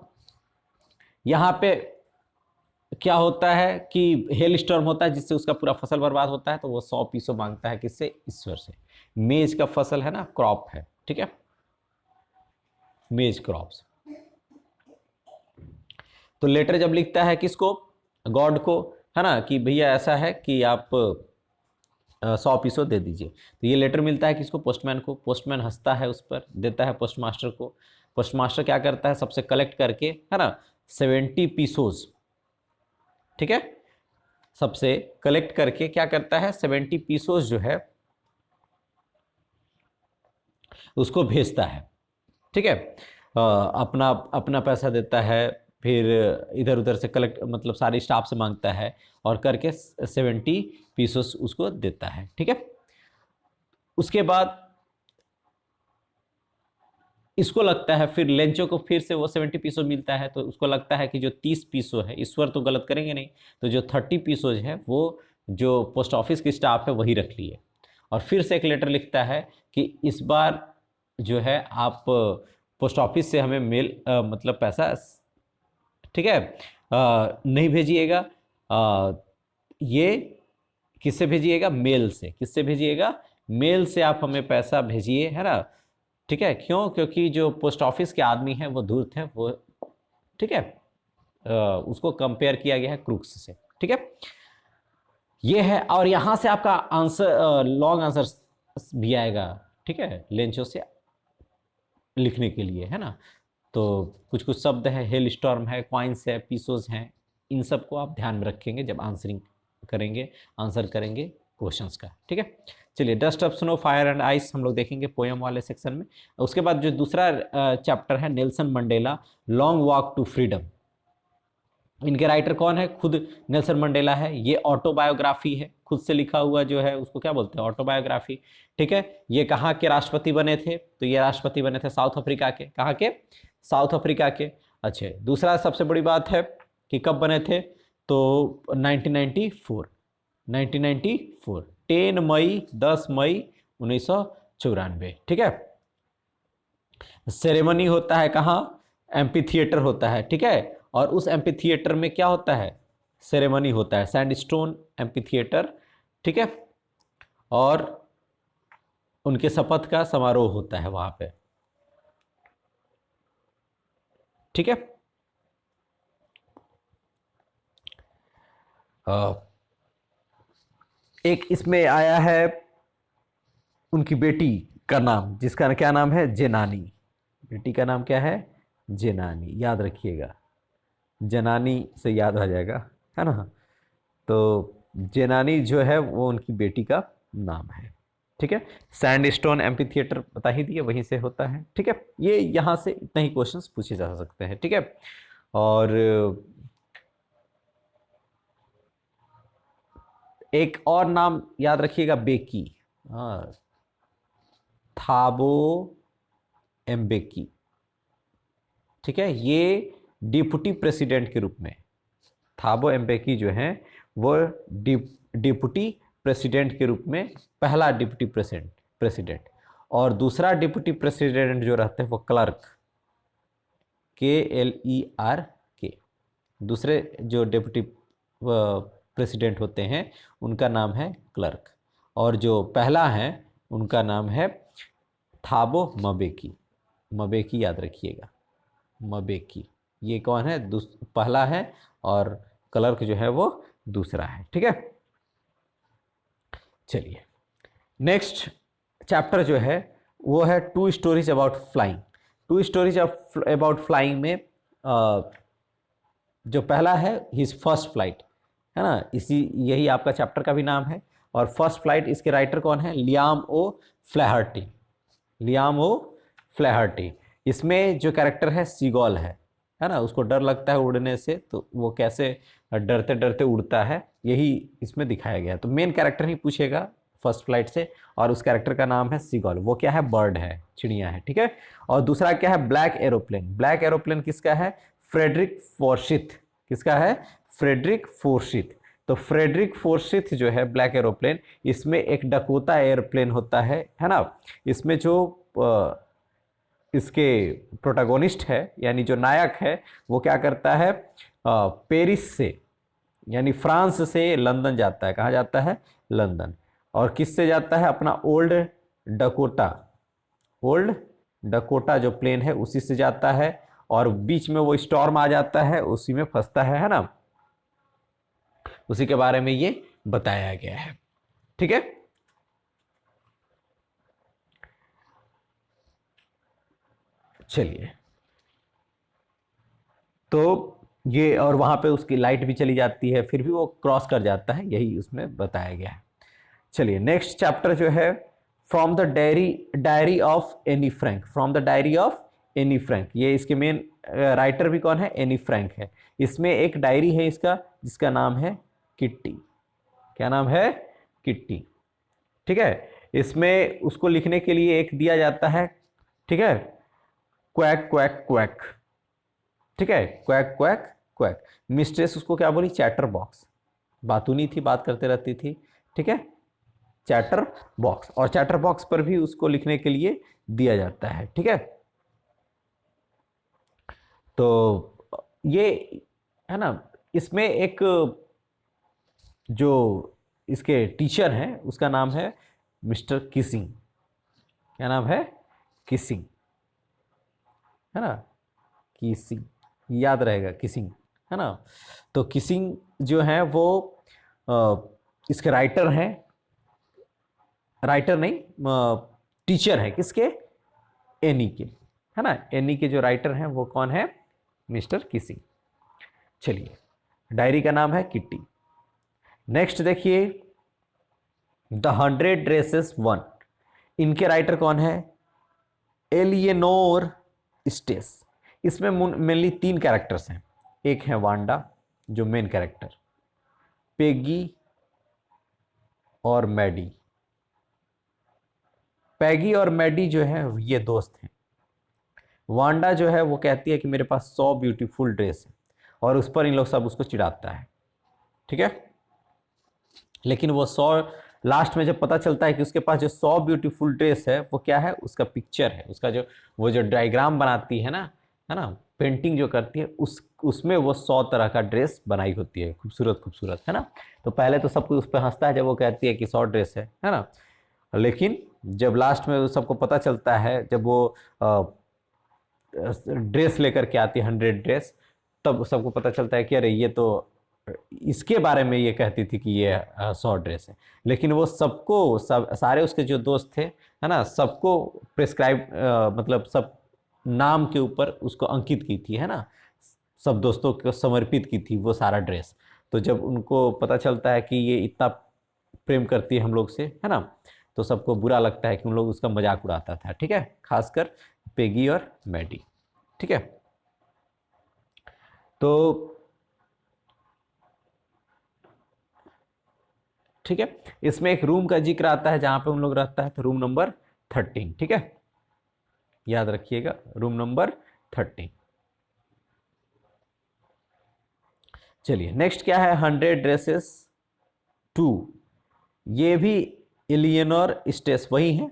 यहां पे क्या होता है कि हेल स्टॉर्म होता है जिससे उसका पूरा फसल बर्बाद होता है, तो वो 100 पीसो मांगता है किससे? ईश्वर से। मेज का फसल है ना, क्रॉप है। ठीक है, मेज क्रॉप्स। तो लेटर जब लिखता है किसको? गॉड को, है ना, कि भैया ऐसा है कि आप 100 पीसो दे दीजिए। तो ये लेटर मिलता है किसको? पोस्टमैन को। पोस्टमैन हंसता है, उस पर देता है पोस्ट मास्टर को। पोस्ट मास्टर क्या करता है? सबसे कलेक्ट करके, है ना, 70 पीसोज, ठीक है, सबसे कलेक्ट करके क्या करता है? 70 पीसोज जो है उसको भेजता है। ठीक है, अपना अपना पैसा देता है, फिर इधर उधर से कलेक्ट, मतलब सारी स्टाफ से मांगता है, और करके 70 पीसोस उसको देता है। ठीक है, उसके बाद इसको लगता है, फिर लेंचो को फिर से वो 70 पीसो मिलता है, तो उसको लगता है कि जो 30 पीसो है, ईश्वर तो गलत करेंगे नहीं, तो जो 30 पीसोज है वो जो पोस्ट ऑफिस की स्टाफ है वही रख लिए। और फिर से एक लेटर लिखता है कि इस बार जो है आप पोस्ट ऑफिस से हमें मेल मतलब पैसा, ठीक है, नहीं भेजिएगा। ये किससे भेजिएगा? मेल से। किससे भेजिएगा? मेल से आप हमें पैसा भेजिए, है ना। ठीक है, क्यों? क्योंकि जो पोस्ट ऑफिस के आदमी हैं वो धूर्त हैं, वो, ठीक है, उसको कंपेयर किया गया है क्रूक्स से। ठीक है, ये है। और यहां से आपका आंसर, लॉन्ग आंसर भी आएगा। ठीक है, लेंचो से लिखने के लिए, है ना। तो कुछ कुछ शब्द है, हेल स्टॉर्म है, क्वाइंस है, पीसोज हैं, इन सब को आप ध्यान में रखेंगे जब आंसरिंग करेंगे, आंसर करेंगे क्वेश्चंस का। ठीक है, चलिए, dust of snow, fire and ice हम लोग देखेंगे पोएम वाले सेक्शन में। उसके बाद जो दूसरा चैप्टर है, Nelson Mandela, long walk to freedom. इनके राइटर कौन है? खुद नेल्सन मंडेला है। ये ऑटोबायोग्राफी है, खुद से लिखा हुआ जो है उसको क्या बोलते हैं? ऑटोबायोग्राफी। ठीक है, ये कहाँ के राष्ट्रपति बने थे? तो ये राष्ट्रपति बने थे साउथ अफ्रीका के। कहाँ के? साउथ अफ्रीका के। अच्छा, दूसरा सबसे बड़ी बात है कि कब बने थे? तो 1994, 1994, 10 मई, 10 मई 1994। ठीक है, सेरेमनी होता है कहाँ? एम्पी थिएटर होता है। ठीक है, और उस एम्पी थिएटर में क्या होता है? सेरेमनी होता है, सैंडस्टोन एम्पी थिएटर। ठीक है, और उनके शपथ का समारोह होता है वहां पे। ठीक है, एक इसमें आया है उनकी बेटी का नाम, जिसका क्या नाम है? जेनानी। बेटी का नाम क्या है? जेनानी। याद रखिएगा, जनानी से याद आ जाएगा, है ना। तो जेनानी जो है वो उनकी बेटी का नाम है। ठीक है, सैंडस्टोन एम्पी थिएटर बता ही दिए, वहीं से होता है। ठीक है, ये यहाँ से इतने ही क्वेश्चंस पूछे जा सकते हैं। ठीक है, और एक और नाम याद रखिएगा, बेकी। हाँ, थाबो एम्बेकी। ठीक है, ये डिप्टी प्रेसिडेंट के रूप में, थाबो एम्बेकी जो हैं वो डिप्टी प्रेसिडेंट के रूप में, पहला डिप्टी प्रेसिडेंट। और दूसरा डिप्टी प्रेसिडेंट जो रहते हैं वो क्लर्क, KLERK। दूसरे जो डिप्टी प्रेसिडेंट होते हैं उनका नाम है क्लर्क, और जो पहला है उनका नाम है थाबो मबेकी। मबेकी याद रखिएगा, मबेकी। ये कौन है? पहला है, और क्लर्क जो है वो दूसरा है। ठीक है, चलिए नेक्स्ट चैप्टर जो है वो है two stories about flying. Two stories about flying में जो पहला है हिज फर्स्ट फ्लाइट, है ना, यही आपका चैप्टर का भी नाम है। और फर्स्ट फ्लाइट, इसके राइटर कौन है? लियाम ओ फ्लैहर्टी। लियाम ओ फ्लैहर्टी। इसमें जो कैरेक्टर है सीगॉल है ना, उसको डर लगता है उड़ने से, तो वो कैसे डरते डरते उड़ता है, यही इसमें दिखाया गया है। तो मेन कैरेक्टर ही पूछेगा फर्स्ट फ्लाइट से, और उस कैरेक्टर का नाम है सीगॉल। वो क्या है? बर्ड है, चिड़िया है। ठीक है, और दूसरा क्या है? Black aeroplane. ब्लैक एरोप्लेन किसका है? Frederick Forsyth. किसका है? Frederick Forsyth. तो फ्रेडरिक फोर्सिथ जो है ब्लैक एरोप्लेन, इसमें एक डकोटा एयरप्लेन होता है ना। इसमें जो इसके प्रोटैगोनिस्ट है, यानी जो नायक है, वो क्या करता है? पेरिस से, यानी फ्रांस से लंदन जाता है। कहाँ जाता है? लंदन। और किससे जाता है? अपना ओल्ड डकोटा। ओल्ड डकोटा जो प्लेन है उसी से जाता है, और बीच में वो स्टॉर्म आ जाता है, उसी में फंसता है ना। उसी के बारे में ये बताया गया है। ठीक है, चलिए। तो ये, और वहां पे उसकी लाइट भी चली जाती है, फिर भी वो क्रॉस कर जाता है, यही उसमें बताया गया है। चलिए नेक्स्ट चैप्टर जो है from the diary of Anne Frank. From the diary of Anne Frank, ये इसके मेन राइटर भी कौन है? एनी फ्रैंक है। इसमें एक डायरी है इसका, जिसका नाम है किट्टी। क्या नाम है? किट्टी। ठीक है, इसमें उसको लिखने के लिए एक दिया जाता है, ठीक है, क्वैक क्वैक क्वैक। ठीक है, क्वैक क्वैक क्वैक। मिस्ट्रेस उसको क्या बोली? Chatter box. बातूनी थी, बात करते रहती थी। ठीक है, चैटर बॉक्स। और चैटर बॉक्स पर भी उसको लिखने के लिए दिया जाता है। ठीक है, तो ये है ना, इसमें एक जो इसके टीचर हैं उसका नाम है मिस्टर किसिंग। क्या नाम है? किसिंग, है ना, किसिंग, याद रहेगा, किसिंग, है ना। तो किसिंग जो है वो इसके राइटर हैं, राइटर नहीं, टीचर है किसके? एनी के, है ना। एनी के जो राइटर हैं वो कौन है? Mister Keesing. चलिए, डायरी का नाम है किट्टी। नेक्स्ट देखिए, द 100 ड्रेसेस वन। इनके राइटर कौन है? Eleanor Estes. इसमें मेनली 3 कैरेक्टर्स हैं। एक है वांडा जो मेन कैरेक्टर, पेगी और मैडी। पैगी और मैडी जो है ये दोस्त हैं। वांडा जो है वो कहती है कि मेरे पास 100 ब्यूटीफुल ड्रेस है, और उस पर इन लोग सब उसको चिढ़ाता है। ठीक है, लेकिन वो 100, लास्ट में जब पता चलता है कि उसके पास जो 100 ब्यूटीफुल ड्रेस है वो क्या है? उसका पिक्चर है, उसका जो वो जो डायग्राम बनाती है ना, है ना, पेंटिंग जो करती है, उसमें वो 100 तरह का ड्रेस बनाई होती है, खूबसूरत खूबसूरत, है ना। तो पहले तो सब कोई उस पर हंसता है जब वो कहती है कि 100 ड्रेस है ना। लेकिन जब लास्ट में सबको पता चलता है, जब वो ड्रेस लेकर के आती है 100 ड्रेस, तब सबको पता चलता है कि अरे ये तो इसके बारे में ये कहती थी कि ये 100 ड्रेस है। लेकिन वो सबको, सारे उसके जो दोस्त थे, है ना, सबको प्रिस्क्राइब, मतलब सब नाम के ऊपर उसको अंकित की थी, है ना, सब दोस्तों को समर्पित की थी वो सारा ड्रेस। तो जब उनको पता चलता है कि ये इतना प्रेम करती है हम लोग से, है ना, तो सबको बुरा लगता है कि उन लोग उसका मजाक उड़ाता था। ठीक है, खासकर पेगी और मैडी। ठीक है, तो ठीक है, इसमें एक रूम का जिक्र आता है जहां पे उन लोग रहता है, तो रूम नंबर 13। ठीक है, याद रखिएगा, रूम नंबर 13। चलिए नेक्स्ट क्या है? 100 ड्रेसेस टू, ये भी इलियनोर स्टेस वही है।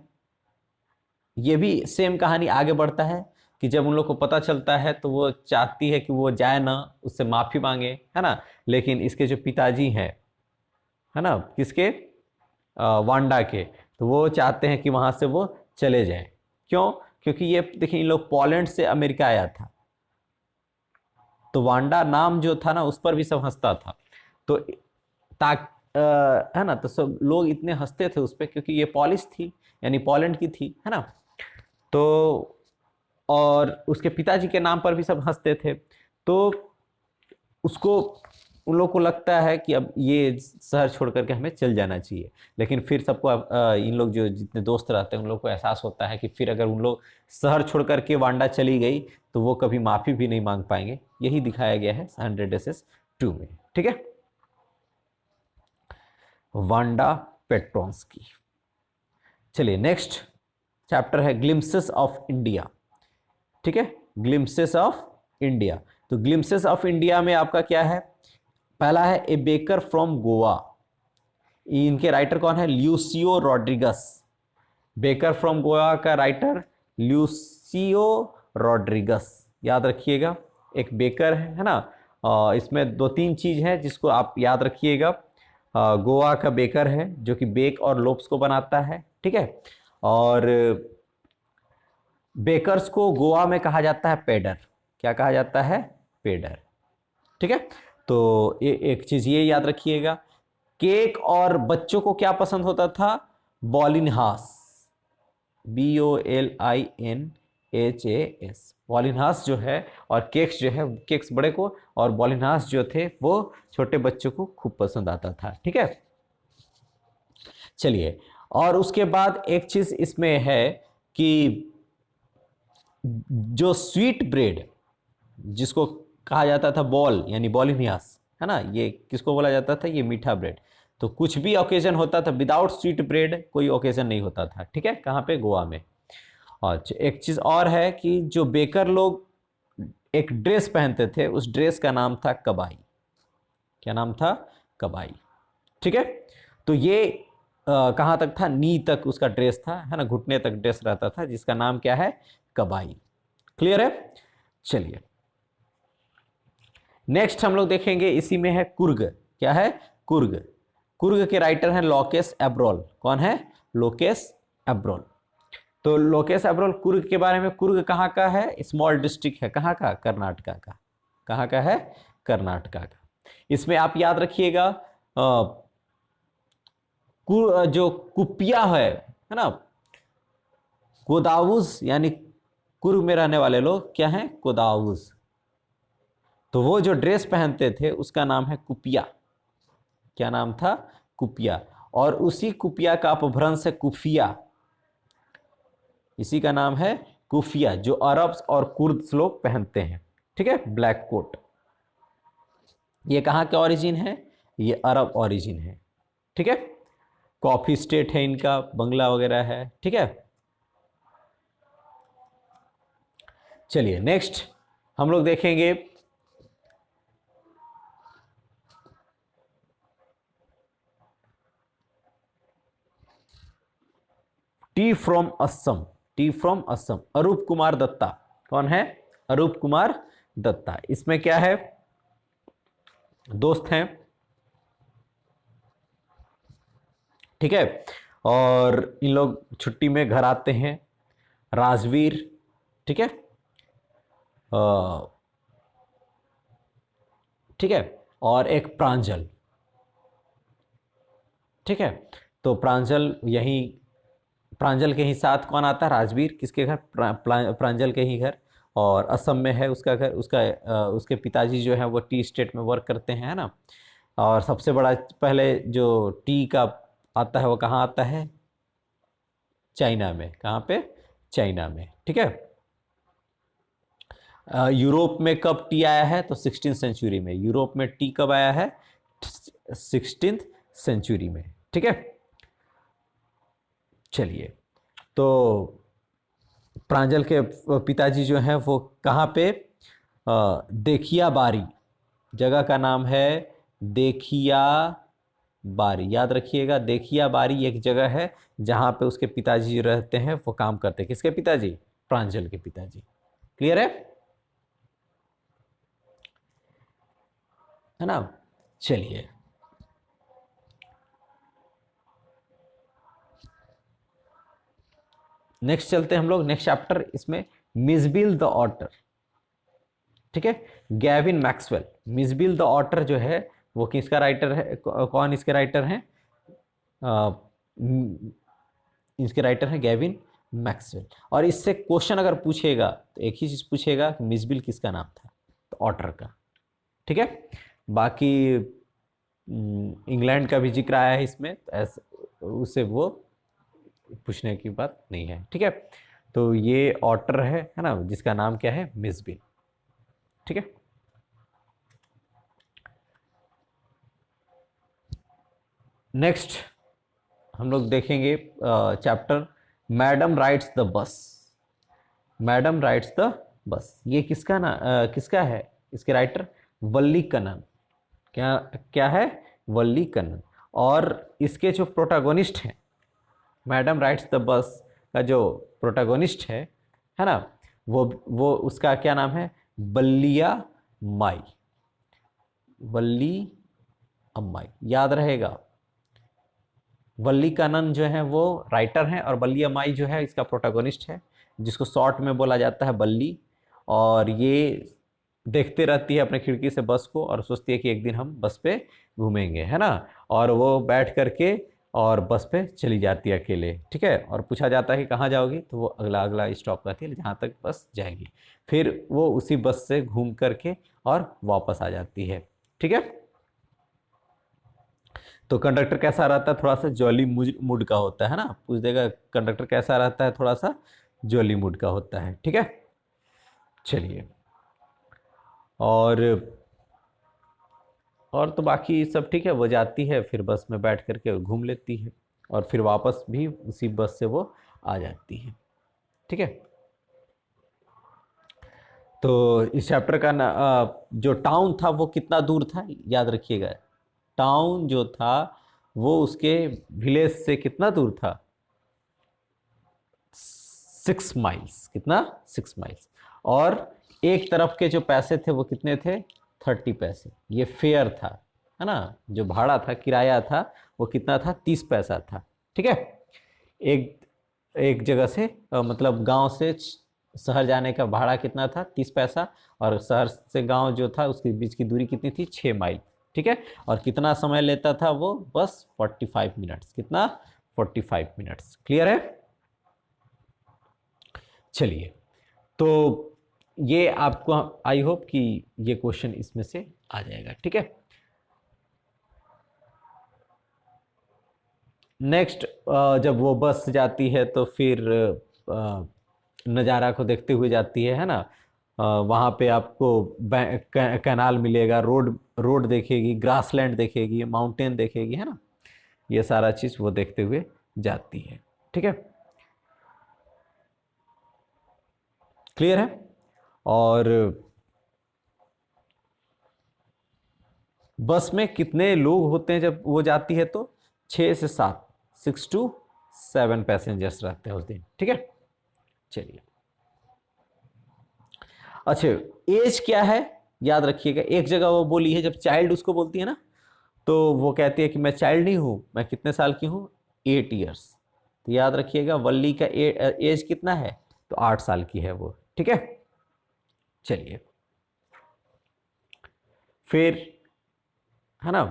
ये भी सेम कहानी आगे बढ़ता है कि जब उन लोग को पता चलता है तो वो चाहती है कि वो जाए ना, उससे माफ़ी मांगे, है ना। लेकिन इसके जो पिताजी हैं, है ना, किसके, वांडा के, तो वो चाहते हैं कि वहाँ से वो चले जाएं। क्यों? क्योंकि ये देखिए, इन लोग पोलैंड से अमेरिका आया था, तो वांडा नाम जो था ना उस पर भी सब हंसता था। तो है ना, तो सब लोग इतने हंसते थे उस पर क्योंकि ये पॉलिश थी, यानी पोलैंड की थी, है ना। तो और उसके पिताजी के नाम पर भी सब हंसते थे। तो उसको, उन लोग को लगता है कि अब ये शहर छोड़ करके हमें चल जाना चाहिए। लेकिन फिर सबको इन लोग जो जितने दोस्त रहते हैं उन लोग को एहसास होता है कि फिर अगर उन लोग शहर छोड़ करके वांडा चली गई तो वो कभी माफ़ी भी नहीं मांग पाएंगे। यही दिखाया गया है 100 डेसेस 2 में। ठीक है, वांडा पेट्रोन्स्की। चलिए नेक्स्ट चैप्टर है ग्लिम्पसेस ऑफ इंडिया। ठीक है, ग्लिम्पसेस ऑफ इंडिया। तो ग्लिम्पसेस ऑफ इंडिया में आपका क्या है? पहला है ए बेकर फ्रॉम गोवा। इनके राइटर कौन है? ल्यूसियो रॉड्रिगस। बेकर फ्रॉम गोवा का राइटर ल्यूसियो रॉड्रिगस, याद रखिएगा। एक बेकर है ना, इसमें दो तीन चीज है जिसको आप याद रखिएगा। गोवा का बेकर है जो कि बेक और लोप्स को बनाता है। ठीक है, और बेकर्स को गोवा में कहा जाता है पेडर। क्या कहा जाता है? पेडर। ठीक है, तो ये एक चीज ये याद रखिएगा। केक और बच्चों को क्या पसंद होता था? बॉलिनहास, BOLINHAS। बॉलिनहास जो है, और केक्स जो है, केक्स बड़े को, और बॉलिनहास जो थे वो छोटे बच्चों को खूब पसंद आता था। ठीक है, चलिए, और उसके बाद एक चीज इसमें है कि जो स्वीट ब्रेड जिसको कहा जाता था बॉल, यानी बॉलिनियास, है ना, ये किसको बोला जाता था? ये मीठा ब्रेड। तो कुछ भी ओकेजन होता था, विदाउट स्वीट ब्रेड कोई ओकेजन नहीं होता था। ठीक है, कहाँ पे? गोवा में। और एक चीज़ और है कि जो बेकर लोग एक ड्रेस पहनते थे, उस ड्रेस का नाम था कबाई। क्या नाम था? कबाई। ठीक है, तो ये कहाँ तक था? नी तक उसका ड्रेस था, है ना, घुटने तक ड्रेस रहता था, जिसका नाम क्या है? कबाई। क्लियर है? चलिए नेक्स्ट हम लोग देखेंगे, इसी में है कुर्ग। क्या है? कुर्ग। कुर्ग के राइटर हैं लोकेस एब्रोल। कौन है? लोकेस एब्रोल। तो लोकेस एब्रोल कुर्ग के बारे में, कुर्ग कहाँ का है? स्मॉल डिस्ट्रिक्ट है। कहाँ का? कर्नाटका का। कहाँ का है? कर्नाटका का। इसमें आप याद रखिएगा, जो कुपिया है ना, कोदावुज, यानी कुर्ग में रहने वाले लोग क्या हैं? कोदावुज। तो वो जो ड्रेस पहनते थे उसका नाम है कुपिया। क्या नाम था? कुपिया। और उसी कुपिया का अपभ्रंश है कुफिया। इसी का नाम है कुफिया, जो अरब्स और कुर्द लोग पहनते हैं। ठीक है, ब्लैक कोट। ये कहाँ का ओरिजिन है? ये अरब ओरिजिन है। ठीक है, कॉफी स्टेट है इनका, बंगला वगैरह है। ठीक है, चलिए नेक्स्ट हम लोग देखेंगे tea from Assam. Tea from Assam, Arup Kumar Datta. कौन है? अरूप कुमार दत्ता। इसमें क्या है? दोस्त हैं। ठीक है, और इन लोग छुट्टी में घर आते हैं। राजवीर, ठीक है, ठीक है, और एक प्रांजल। ठीक है, तो प्रांजल यहीं, प्रांजल के ही साथ कौन आता है? राजवीर। किसके घर? प्रांजल के ही घर। और असम में है उसका घर। उसके पिताजी जो है वो टी स्टेट में वर्क करते हैं, है ना। और सबसे बड़ा पहले जो टी का आता है वो कहाँ आता है? चाइना में। कहाँ पे? चाइना में। ठीक है, यूरोप में कब टी आया है? तो 16th सेंचुरी में। यूरोप में टी कब आया है? 16th सेंचुरी में। ठीक है, चलिए, तो प्रांजल के पिताजी जो हैं वो कहाँ पे? देखिया बारी, जगह का नाम है देखिया बारी, याद रखिएगा। देखिया बारी एक जगह है जहां पे उसके पिताजी जो रहते हैं वो काम करते हैं। किसके पिताजी? प्रांजल के पिताजी। क्लियर है ना? चलिए, नेक्स्ट चलते हैं हम लोग, नेक्स्ट चैप्टर इसमें, मिसबिल द ऑटर। ठीक है, Gavin Maxwell. Mijbil the otter जो है वो किसका राइटर है? कौन इसके राइटर हैं? इसके राइटर हैं गैविन मैक्सवेल। और इससे क्वेश्चन अगर पूछेगा तो एक ही चीज पूछेगा कि मिसबिल किसका नाम था? तो ऑटर का। ठीक है, बाकी इंग्लैंड का भी जिक्र आया है इसमें, तो ऐसे उससे वो पूछने की बात नहीं है। ठीक है, तो ये ऑटर है ना, जिसका नाम क्या है? मिसबिल। ठीक है, नेक्स्ट हम लोग देखेंगे chapter madam rides the bus. Madam rides the bus, ये किसका है? इसके राइटर वल्ली कन्नन। क्या क्या है? वल्ली कन्नन। और इसके जो प्रोटागोनिस्ट हैं, मैडम राइड्स द बस का जो प्रोटागोनिस्ट है ना, वो उसका क्या नाम है? बल्लिया माई। वल्ली अम्माई, याद रहेगा। वल्ली कन्नन जो है वो राइटर हैं और बल्ली अम्माई जो है इसका प्रोटागोनिस्ट है, जिसको शॉर्ट में बोला जाता है बल्ली। और ये देखते रहती है अपने खिड़की से बस को और सोचती है कि एक दिन हम बस पे घूमेंगे, है ना। और वो बैठ करके और बस पे चली जाती है अकेले। ठीक है, और पूछा जाता है कि कहाँ जाओगी, तो वो अगला अगला स्टॉप कहती है जहाँ तक बस जाएगी। फिर वो उसी बस से घूम करके और वापस आ जाती है। ठीक है, तो कंडक्टर कैसा रहता है? थोड़ा सा जॉली मूड का होता है ना, पूछ देगा कंडक्टर कैसा रहता है? थोड़ा सा जॉली मूड का होता है। ठीक है, चलिए, और तो बाकी सब ठीक है। वो जाती है, फिर बस में बैठ करके घूम लेती है और फिर वापस भी उसी बस से वो आ जाती है। ठीक है, तो इस चैप्टर का जो टाउन था वो कितना दूर था, याद रखिएगा। टाउन जो था वो उसके विलेज से कितना दूर था? 6 माइल्स। कितना? 6 माइल्स। और एक तरफ के जो पैसे थे वो कितने थे? 30 पैसे। ये फेयर था, है ना। जो भाड़ा था, किराया था, वो कितना था? 30 पैसा था। ठीक है, एक एक जगह से मतलब गांव से शहर जाने का भाड़ा कितना था? 30 पैसा। और शहर से गांव जो था उसके बीच की दूरी कितनी थी? 6 माइल। ठीक है, और कितना समय लेता था वो? बस 45 मिनट्स। कितना? 45 मिनट्स। क्लियर है? चलिए, तो ये आपको, आई होप कि ये क्वेश्चन इसमें से आ जाएगा। ठीक है, नेक्स्ट, जब वो बस जाती है तो फिर नज़ारा को देखते हुए जाती है ना। वहाँ पे आपको कैनाल मिलेगा, रोड रोड देखेगी, ग्रासलैंड देखेगी, माउंटेन देखेगी, है ना। ये सारा चीज़ वो देखते हुए जाती है। ठीक है, क्लियर है? और बस में कितने लोग होते हैं जब वो जाती है? तो 6 से 7, 6 to 7 पैसेंजर्स रहते हैं उस दिन। ठीक है, चलिए, अच्छा, एज क्या है? याद रखिएगा, एक जगह वो बोली है, जब चाइल्ड उसको बोलती है ना, तो वो कहती है कि मैं चाइल्ड नहीं हूं, मैं कितने साल की हूं? 8 इयर्स। तो याद रखिएगा वल्ली का एज कितना है? तो 8 साल की है वो। ठीक है, चलिए, फिर है ना,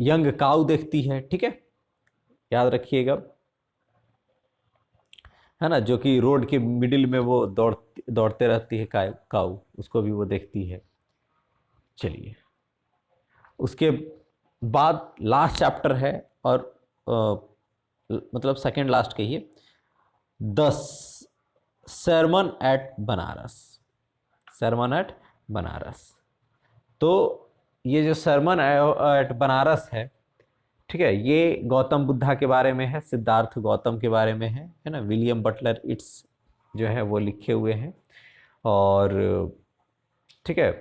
यंग काऊ देखती है। ठीक है, याद रखिएगा, है ना, जो कि रोड के मिडिल में वो दौड़ते रहती है, काऊ, उसको भी वो देखती है। चलिए, उसके बाद लास्ट चैप्टर है, और मतलब सेकंड लास्ट कहिए, the sermon at Benares. Sermon at Benares. तो ये जो सरमन एट बनारस ठीक है, ये गौतम बुद्धा के बारे में है, सिद्धार्थ गौतम के बारे में है ना। विलियम बटलर इट्स जो है वो लिखे हुए हैं। और ठीक है,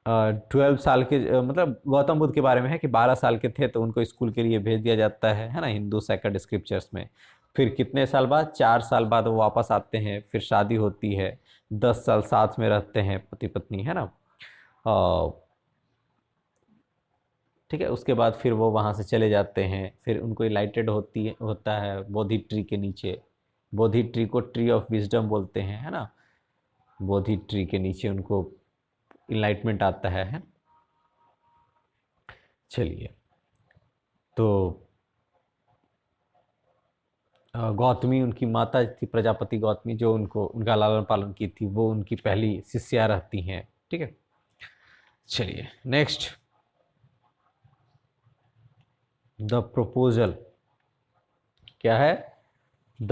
12 साल के मतलब गौतम बुद्ध के बारे में है कि 12 साल के थे तो उनको स्कूल के लिए भेज दिया जाता है ना, हिंदू सेक्रेड स्क्रिप्चर्स में। फिर कितने साल बाद, 4 साल बाद वो वापस आते हैं, फिर शादी होती है, 10 साल साथ में रहते हैं पति पत्नी, है ना। ठीक है, उसके बाद फिर वो वहाँ से चले जाते हैं, फिर उनको इलाइटेड होता है बोधि ट्री के नीचे। बोधि ट्री को ट्री ऑफ विजडम बोलते हैं, है ना। बोधि ट्री के नीचे उनको इनलाइटमेंट आता है। चलिए, तो गौतमी उनकी माता थी, प्रजापति गौतमी, जो उनको उनका लालन पालन की थी, वो उनकी पहली शिष्या रहती हैं। ठीक है, चलिए नेक्स्ट, द प्रोपोजल। क्या है द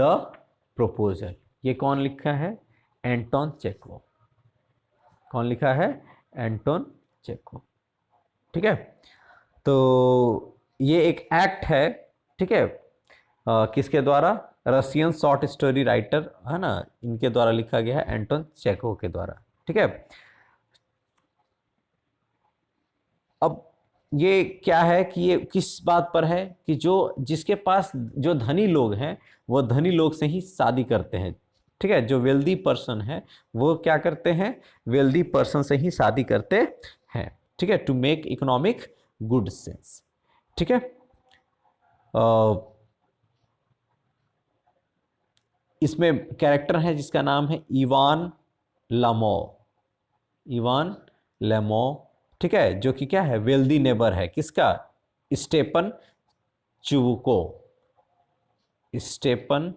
प्रोपोजल? ये कौन लिखा है? Anton Chekhov. कौन लिखा है? Anton Chekhov. ठीक है, तो ये एक एक्ट है, ठीक है, किसके द्वारा? रशियन शॉर्ट स्टोरी राइटर, है ना, इनके द्वारा लिखा गया है, एंटोन चेखोव के द्वारा। ठीक है, अब ये क्या है कि ये किस बात पर है कि जो जिसके पास जो धनी लोग हैं वो धनी लोग से ही शादी करते हैं। ठीक है, जो वेल्दी पर्सन है वो क्या करते हैं? वेल्दी पर्सन से ही शादी करते हैं। ठीक है, to make economic good sense. ठीक है, इसमें कैरेक्टर है जिसका नाम है इवान लामो। इवान लेमो, ठीक है, जो कि क्या है? वेल्दी नेबर है। किसका? स्टेपन चुवको। स्टेपन,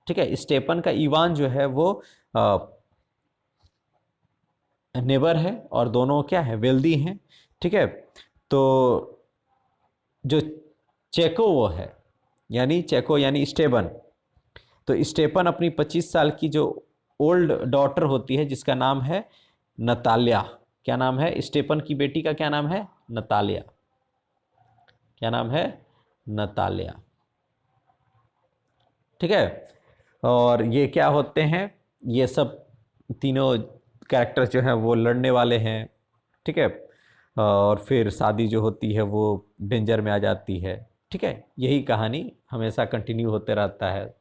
ठीक है, स्टेपन का इवान जो है वो नेबर है और दोनों क्या है? वेल्दी हैं। ठीक है, तो जो चेको वो है, यानी चेको यानी स्टेपन, तो स्टेपन अपनी 25 साल की जो ओल्ड डॉटर होती है जिसका नाम है नतालिया। क्या नाम है? स्टेपन की बेटी का क्या नाम है? नतालिया। क्या नाम है? नतालिया। ठीक है, और ये क्या होते हैं? ये सब तीनों कैरेक्टर्स जो हैं वो लड़ने वाले हैं। ठीक है, और फिर शादी जो होती है वो डेंजर में आ जाती है। ठीक है, यही कहानी हमेशा कंटिन्यू होते रहता है।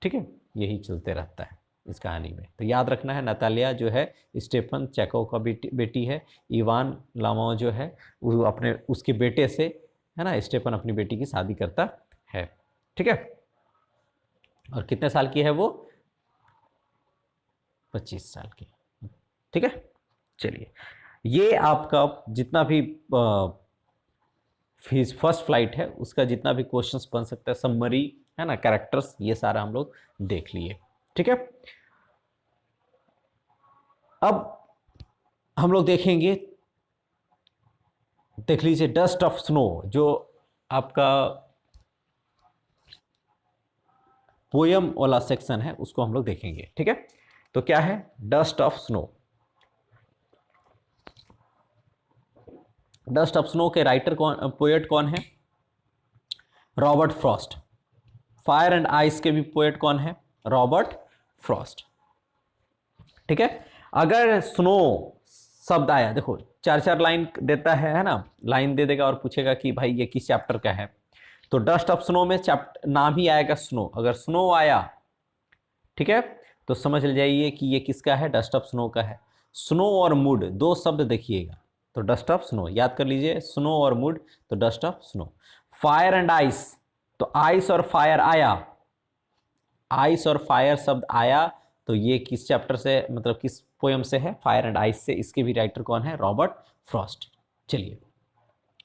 ठीक है, यही चलते रहता है इस कहानी में। तो याद रखना है, नतालिया जो है स्टेफन चेकोव का बेटी है। इवान लामो जो है वो अपने उसके बेटे से, है ना, स्टेफन अपनी बेटी की शादी करता है। ठीक है, और कितने साल की है वो? 25 साल की। ठीक है, चलिए, ये आपका जितना भी फर्स्ट फ्लाइट है उसका जितना भी क्वेश्चंस बन सकता है, समरी, है ना, कैरेक्टर्स, ये सारा हम लोग देख लिए। ठीक है, अब हम लोग देखेंगे, देख लीजिए, डस्ट ऑफ स्नो, जो आपका पोयम वाला सेक्शन है उसको हम लोग देखेंगे। ठीक है, तो क्या है dust of snow? Dust of snow के राइटर कौन, पोएट कौन है? Robert Frost. Fire and ice के भी पोएट कौन है? Robert Frost. ठीक है, अगर स्नो शब्द आया, देखो 4-4 लाइन देता है ना, लाइन दे देगा और पूछेगा कि भाई ये किस चैप्टर का है, तो डस्ट ऑफ स्नो में चैप्टर नाम ही आएगा स्नो। अगर स्नो आया, ठीक है, तो समझ जाइए कि ये किसका है? डस्ट ऑफ स्नो का है। स्नो और मूड, दो शब्द देखिएगा, तो डस्ट ऑफ स्नो याद कर लीजिए, स्नो और मूड, तो dust of snow. Fire and ice, तो आइस और फायर आया, आइस और फायर शब्द आया, तो ये किस चैप्टर से, मतलब किस पोयम से है? फायर एंड आइस से। इसके भी राइटर कौन है? Robert Frost. चलिए,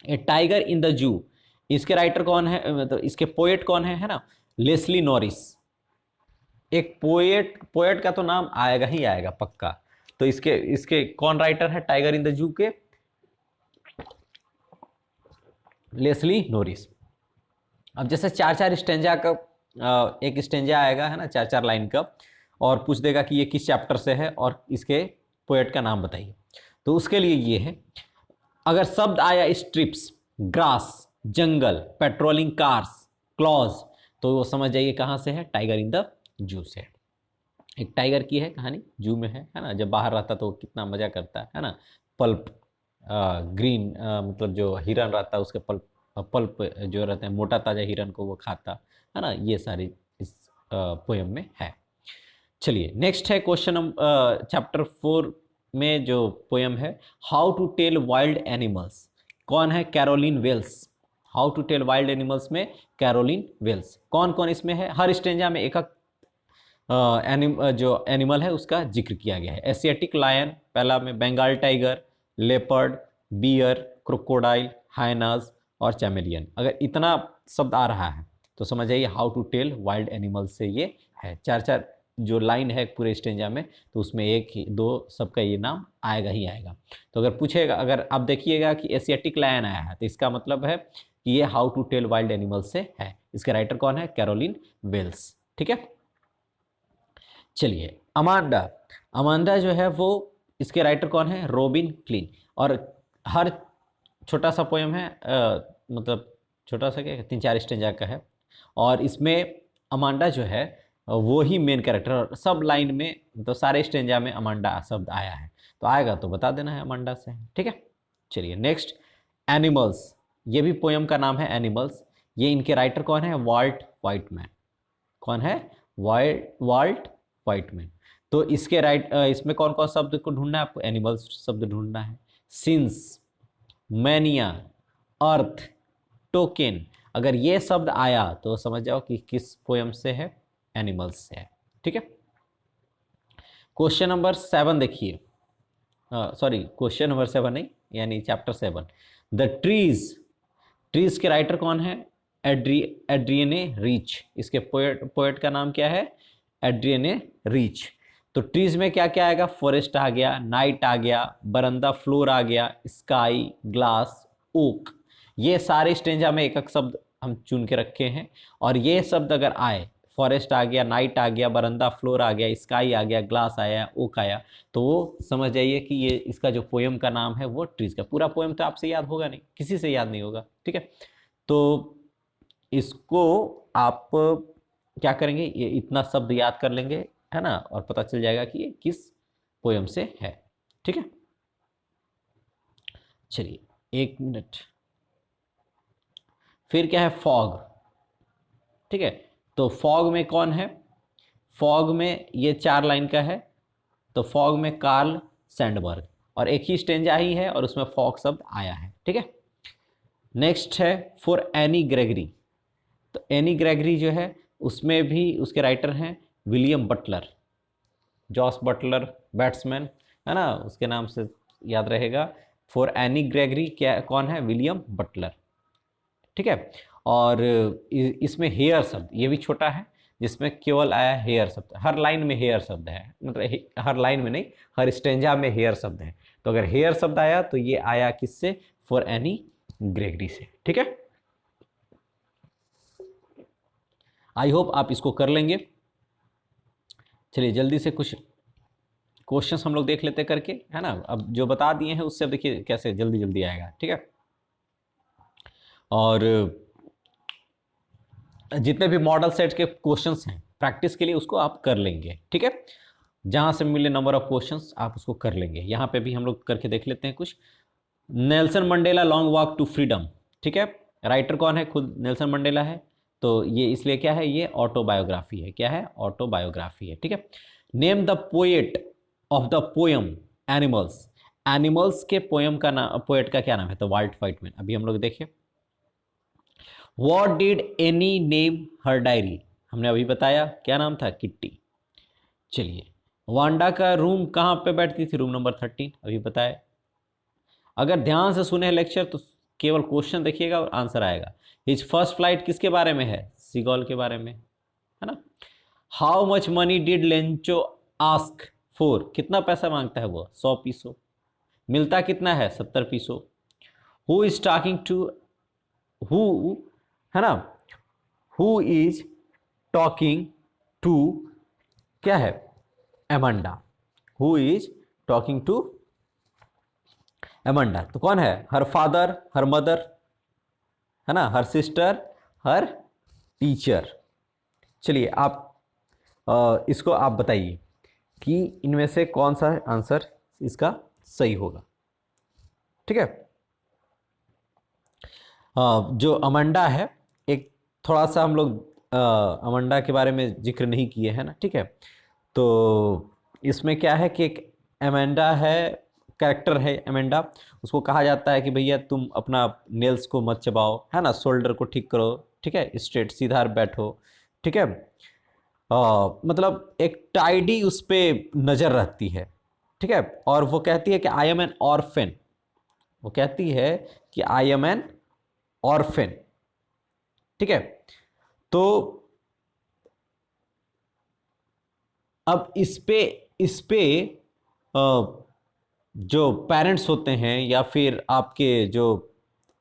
ए टाइगर इन द जू, इसके राइटर कौन है, मतलब इसके पोएट कौन है ना? Leslie Norris. एक पोएट का तो नाम आएगा ही आएगा पक्का, तो इसके इसके कौन राइटर है टाइगर इन द जू के? Leslie Norris. अब जैसे 4-4 स्टेंजा का एक स्टेंजा आएगा, है ना, 4-4 लाइन का, और पूछ देगा कि ये किस चैप्टर से है और इसके पोएट का नाम बताइए, तो उसके लिए ये है, अगर शब्द आया स्ट्रिप्स, ग्रास, जंगल, पेट्रोलिंग कार्स, क्लॉज, तो वो समझ जाइए कहाँ से है? टाइगर इन द जू से। एक टाइगर की है कहानी, जू में है ना, जब बाहर रहता तो वो कितना मजा करता है ना। पल्प, ग्रीन, मतलब जो हिरन रहता है उसके पल्प, पल्प जो रहते हैं, मोटा ताजा हिरन को वो खाता है ना। ये सारी इस पोयम में है। चलिए नेक्स्ट है क्वेश्चन नंबर चैप्टर 4 में जो पोयम है, how to tell wild animals. कौन है? Carolyn Wells. How to tell wild animals में कैरोलिन वेल्स। कौन कौन इसमें है? हर स्टेंजा में एक एक जो एनिमल है उसका जिक्र किया गया है। एशियाटिक लायन पहला में, Bengal tiger, leopard, bear, crocodile, hyenas और चैमेलियन। अगर इतना शब्द आ रहा है तो समझ जाइए how to tell wild animal से ये है। चार चार जो लाइन है पूरे स्टेंजा में, तो उसमें एक ही दो सबका ये नाम आएगा ही आएगा। तो अगर पूछेगा, अगर आप देखिएगा कि एशियाटिक लायन आया है तो इसका मतलब है कि ये how to tell wild animal से है। इसके राइटर कौन है? Carolyn Wells. ठीक है। चलिए अमांडा। अमांडा जो है वो, इसके राइटर कौन है? Robin clean. और हर छोटा सा पोएम है, मतलब छोटा सा क्या, 3-4 स्टेंजा का है। और इसमें अमांडा जो है वो ही मेन कैरेक्टर, और सब लाइन में तो सारे स्टेंजा में अमांडा शब्द आया है। तो आएगा तो बता देना है अमांडा से। ठीक है। चलिए नेक्स्ट, एनिमल्स। ये भी पोएम का नाम है एनिमल्स। ये इनके राइटर कौन है? Walt Whitman. कौन है? Walt Whitman. तो इसके इसमें कौन कौन शब्द को ढूंढना है आपको? एनिमल्स शब्द ढूंढना है। सिंस, मैनिया, अर्थ, टोकेन। अगर ये शब्द आया तो समझ जाओ कि किस पोयम से है? एनिमल्स से है। ठीक है। क्वेश्चन नंबर 7 देखिए, सॉरी क्वेश्चन नंबर 7 नहीं, यानी चैप्टर 7, द ट्रीज। ट्रीज के राइटर कौन है? एड्रियने रीच। इसके पोएट का नाम क्या है? एड्रियने रीच। तो ट्रीज में क्या क्या आएगा? फॉरेस्ट आ गया, नाइट आ गया, बरंदा फ्लोर आ गया, स्काई, ग्लास, ओक। ये सारे स्टेंजा में एक एक शब्द हम चुन के रखे हैं। और ये शब्द अगर आए, फॉरेस्ट आ गया, नाइट आ गया, बरंदा फ्लोर आ गया, स्काई आ गया, ग्लास आया, ओक आया, तो वो समझ जाइए कि ये इसका जो पोएम का नाम है वो ट्रीज का। पूरा पोएम तो आपसे याद होगा नहीं, किसी से याद नहीं होगा। ठीक है। तो इसको आप क्या करेंगे, ये इतना शब्द याद कर लेंगे, है ना, और पता चल जाएगा कि ये किस पोयम से है। ठीक है। चलिए 1 मिनट। फिर क्या है? फॉग। ठीक है। तो फॉग में कौन है? फॉग में ये 4 लाइन का है। तो फॉग में कार्ल सैंडबर्ग, और एक ही स्टेंजा ही है और उसमें फॉग शब्द आया है। ठीक है। नेक्स्ट है फॉर एनी ग्रेगरी। तो एनी ग्रेगरी जो है उसमें भी उसके राइटर हैं William Butler. Jos Buttler batsman, है ना, उसके नाम से याद रहेगा। फॉर एनी ग्रेगरी क्या, कौन है? William Butler. ठीक है। और इसमें हेयर शब्द ये भी छोटा है, जिसमें केवल आया हेयर शब्द। हर लाइन में हेयर शब्द है, मतलब हर लाइन में नहीं, हर स्टेंजा में हेयर शब्द है। तो अगर हेयर शब्द आया तो ये आया किससे? फॉर एनी ग्रेगरी से। ठीक है। आई होप आप इसको कर लेंगे। चलिए जल्दी से कुछ क्वेश्चंस हम लोग देख लेते करके, है ना। अब जो बता दिए हैं उससे अब देखिए कैसे जल्दी जल्दी आएगा। ठीक है। और जितने भी मॉडल सेट के क्वेश्चंस हैं प्रैक्टिस के लिए उसको आप कर लेंगे। ठीक है। जहां से मिले नंबर ऑफ क्वेश्चंस आप उसको कर लेंगे। यहाँ पे भी हम लोग करके देख लेते हैं कुछ। Nelson Mandela long walk to freedom. ठीक है। राइटर कौन है? खुद नेल्सन मंडेला है। तो ये इसलिए क्या है? ये ऑटोबायोग्राफी है। क्या है? ऑटोबायोग्राफी है। ठीक है। Name the poet of the poem animals. Animals के पोयम का नाम, पोएट का क्या नाम है? तो वाल्ट व्हाइटमैन। अभी हम लोग देखें। What did any name her diary. हमने अभी बताया क्या नाम था? किट्टी। चलिए वांडा का रूम कहाँ पे बैठती थी? रूम नंबर 13, अभी बताया। अगर ध्यान से सुने लेक्चर तो केवल क्वेश्चन देखिएगा और आंसर आएगा। हिज फर्स्ट फ्लाइट किसके बारे में है? सीगॉल के बारे में, है ना। How much money did Lencho ask for. कितना पैसा मांगता है वो? 100 पीसो। मिलता कितना है? 70 pesos. Who is talking to, who, है ना, हु इज टॉकिंग टू, क्या है? Amanda. Who is talking to Amanda. तो कौन है? हर फादर, हर मदर, है ना, हर सिस्टर, हर टीचर। चलिए आप इसको आप बताइए। कि इनमें से कौन सा आंसर इसका सही होगा। ठीक है। जो अमांडा है, एक थोड़ा सा हम लोग अमांडा के बारे में जिक्र नहीं किए हैं ना। ठीक है। तो इसमें क्या है कि एक अमांडा है, कैरेक्टर है अमांडा। उसको कहा जाता है कि भैया तुम अपना नेल्स को मत चबाओ, है ना, शोल्डर को ठीक करो, ठीक है, स्ट्रेट सीधा बैठो। ठीक है। मतलब एक टाइडी उस पर नज़र रहती है। ठीक है। और वो कहती है कि आई एम एन ऑर्फेन। वो कहती है कि आई एम एन ऑर्फेन। ठीक है। तो अब इस पे जो पेरेंट्स होते हैं या फिर आपके जो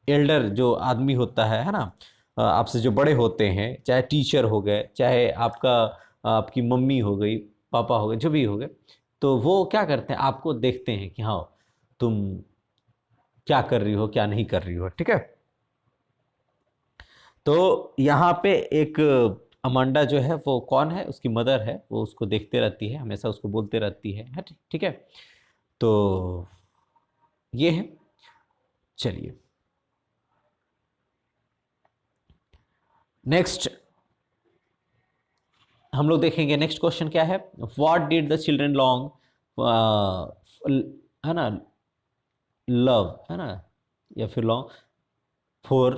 एल्डर जो आदमी होता है ना, आपसे जो बड़े होते हैं, चाहे टीचर हो गए, चाहे आपकी मम्मी हो गई, पापा हो गए, जो भी हो गए, तो वो क्या करते हैं, आपको देखते हैं कि हाँ तुम क्या कर रही हो, क्या नहीं कर रही हो। ठीक है। तो यहाँ पे एक अमांडा जो है वो कौन है, उसकी मदर है, वो उसको देखते रहती है, हमेशा उसको बोलते रहती है। ठीक है। तो ये है। चलिए नेक्स्ट हम लोग देखेंगे। नेक्स्ट क्वेश्चन क्या है, what did the children long, है ना, लव, है ना, या फिर long for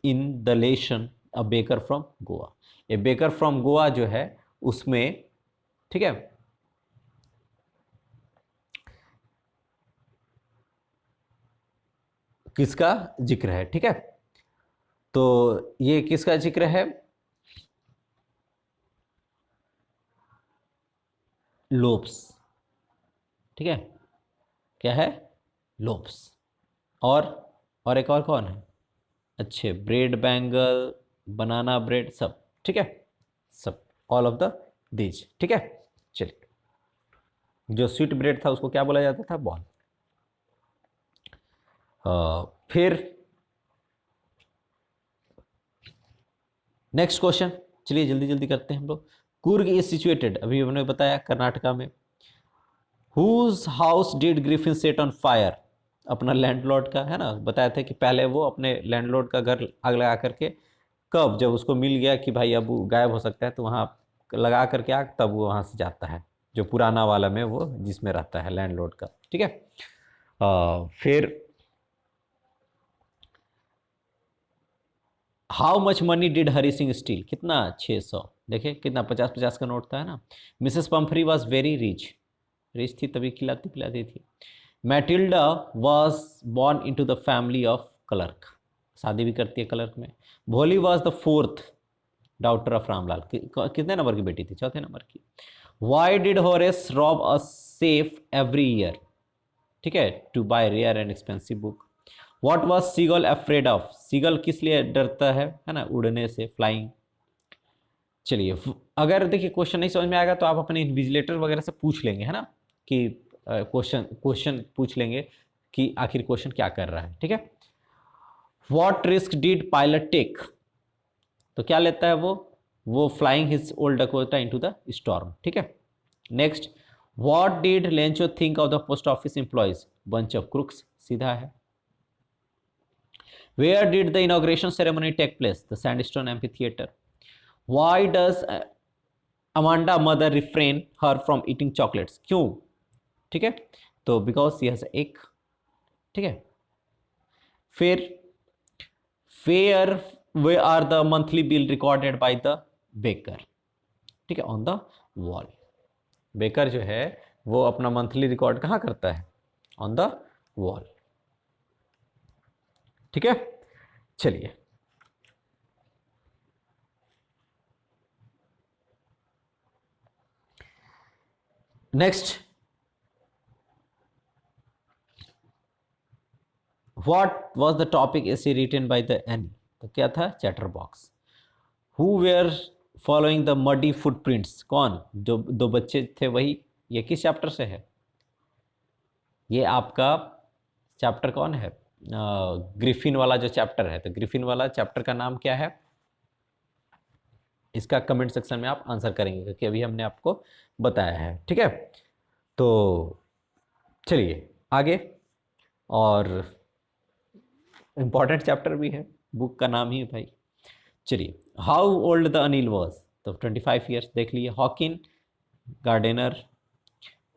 in the lesson a baker from Goa. A baker from Goa जो है उसमें, ठीक है, किसका जिक्र है। ठीक है। तो ये किसका जिक्र है, लोब्स। ठीक है। क्या है, लोब्स। और और एक और कौन है, अच्छे, ब्रेड बैंगल, बनाना ब्रेड, सब। ठीक है। सब, ऑल ऑफ द दीज। ठीक है। चलिए, जो स्वीट ब्रेड था उसको क्या बोला जाता था, बॉल। फिर नेक्स्ट क्वेश्चन, चलिए जल्दी जल्दी करते हैं हम लोग। कुर्ग इज सिचुएटेड, अभी हमने बताया, कर्नाटका में। Whose house did Griffin set on fire, अपना लैंडलॉर्ड का, है ना, बताया था कि पहले वो अपने लैंडलॉर्ड का घर आग लगा करके, कब, जब उसको मिल गया कि भाई अब वो गायब हो सकता है, तो वहाँ लगा करके आग, तब वो वहाँ से जाता है, जो पुराना वाला में वो जिसमें रहता है लैंडलॉर्ड का। ठीक है। फिर how much money did Hari Singh steel, कितना, 600। देखिए कितना, 50-50 का नोट था, है ना। Mrs Pumphrey was very rich, rich थी तभी खिलाती पिलाती थी। Matilda was born into the family of clerk, शादी भी करती है क्लर्क में। Bholi was the fourth daughter of Ramlal, कितने नंबर की बेटी थी, चौथे नंबर की। Why did Horace rob a safe every year, ठीक है, to buy rare and expensive book. What was seagull afraid of, seagull किस लिए डरता है ना, उड़ने से, फ्लाइंग। चलिए, अगर देखिए क्वेश्चन नहीं समझ में आएगा तो आप अपने इन्विजिलेटर वगैरह से पूछ लेंगे, है ना, कि क्वेश्चन क्वेश्चन पूछ लेंगे कि आखिर क्वेश्चन क्या कर रहा है। ठीक है। What risk did pilot take, तो क्या लेता है वो flying his old Dakota into the storm. ठीक है। Next, what did Lencho think of the post office employees, bunch of crooks, सीधा है। Where did the inauguration ceremony take place, the sandstone amphitheatre. Why does Amanda mother refrain her from eating chocolates, क्यों, ठीक है, तो बिकॉज सी हैज एक। ठीक है। फिर where they are the monthly bill recorded by the baker, ठीक है, ऑन द वॉल। बेकर जो है वो अपना मंथली रिकॉर्ड कहाँ करता है, ऑन द वॉल। ठीक है। चलिए next, what was the topic essay written by the Anne, तो क्या था, chatterbox. Who were following the muddy footprints, कौन, जो दो बच्चे थे वही। ये किस चैप्टर से है, ये आपका चैप्टर कौन है, ग्रिफिन वाला जो चैप्टर है, तो ग्रिफिन वाला चैप्टर का नाम क्या है, इसका कमेंट सेक्शन में आप आंसर करेंगे, क्योंकि अभी हमने आपको बताया है। ठीक है, तो चलिए आगे। और इम्पॉर्टेंट चैप्टर भी है, बुक का नाम ही है भाई। चलिए, how old the Anil was, तो 25 ईयर्स देख लिए। Hawkin Gardner,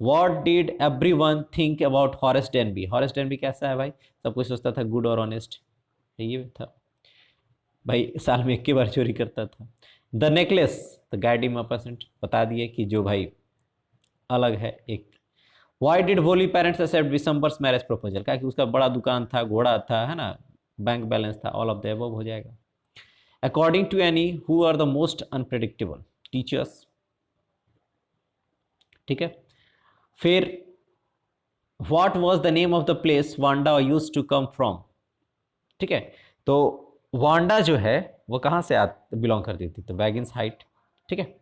what did everyone think about Horace Danby, Horace Danby कैसा है भाई, सब कुछ सोचता था गुड और ऑनेस्ट, ये था भाई, साल में 1 बार चोरी करता था। The necklace, the guide him percent, बता दिए कि जो भाई अलग है एक। वाई डिड वोली पेरेंट्स एक्सेप्ट दिसंबर्स मैरिज प्रपोजल, क्या कि उसका बड़ा दुकान था, घोड़ा था, है ना, बैंक बैलेंस था, ऑल ऑफ द अबव हो जाएगा। According to Anne who are the most unpredictable, teachers. ठीक है, फिर what was the name of the place Wanda used to come from. ठीक है, तो वांडा जो है वो कहाँ से बिलोंग करती थी, तो बैगिंस हाइट। ठीक है,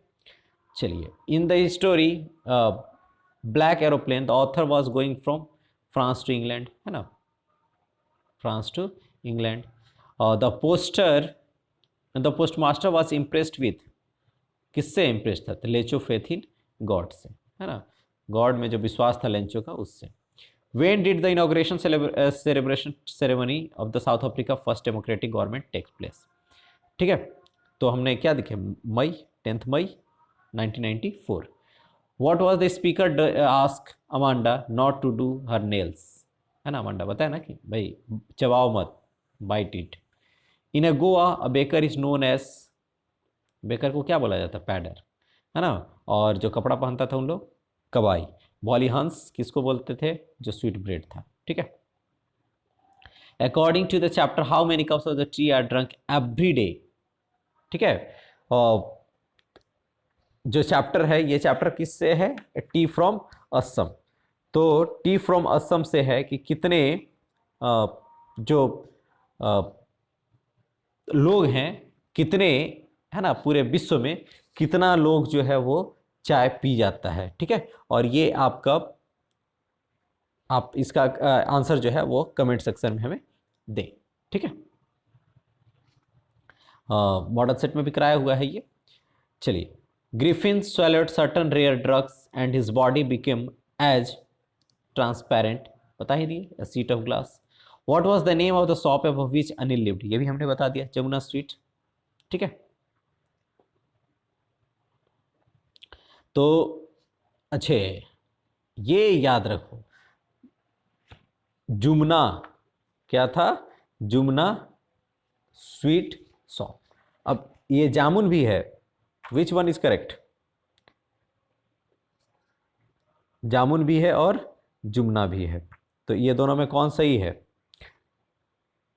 चलिए, in the story black aeroplane the author was going from France to England, है ना, France to England. The postmaster was impressed with, किससे इम्प्रेस था, तो लेंचो फेथ इन गॉड से, है ना, गॉड में जो विश्वास था लेंचो का, उससे। When did the inauguration celebration ceremony of the South Africa first democratic government takes place. ठीक है, तो हमने क्या दिखे, May 10 May 1994। What was the speaker ask Amanda not to do her nails, है ना, अमांडा बताया ना कि भाई चबाओ मत, bite it. In a Goa a baker is known as, baker को क्या बोला जाता है, पैडर, है ना, और जो कपड़ा पहनता था उन लोग, कबाई। बॉली हंस किसको बोलते थे, जो स्वीट ब्रेड था। ठीक है, according to the chapter how many cups of the tea are drunk every day. ठीक है, और जो चैप्टर है, ये चैप्टर किससे है, टी फ्रॉम असम। तो टी फ्रॉम असम से है कि कितने जो लोग हैं, कितने, है ना, पूरे विश्व में कितना लोग जो है वो चाय पी जाता है। ठीक है, और ये आपका, आप इसका आंसर जो है वो कमेंट सेक्शन में हमें दें। ठीक है, मॉडल सेट में भी कराया हुआ है ये। चलिए, Griffin swallowed certain rare drugs and his body became as transparent, बता ही दिए, a sheet of glass. What was the name of the shop of which Anil lived, ये भी हमने बता दिया, जमुना स्ट्रीट। ठीक है, तो अच्छे, ये याद रखो, जुमना क्या था, जुमना स्वीट शॉप। अब ये जामुन भी है, विच वन इज करेक्ट, जामुन भी है और जुमना भी है, तो ये दोनों में कौन सही है,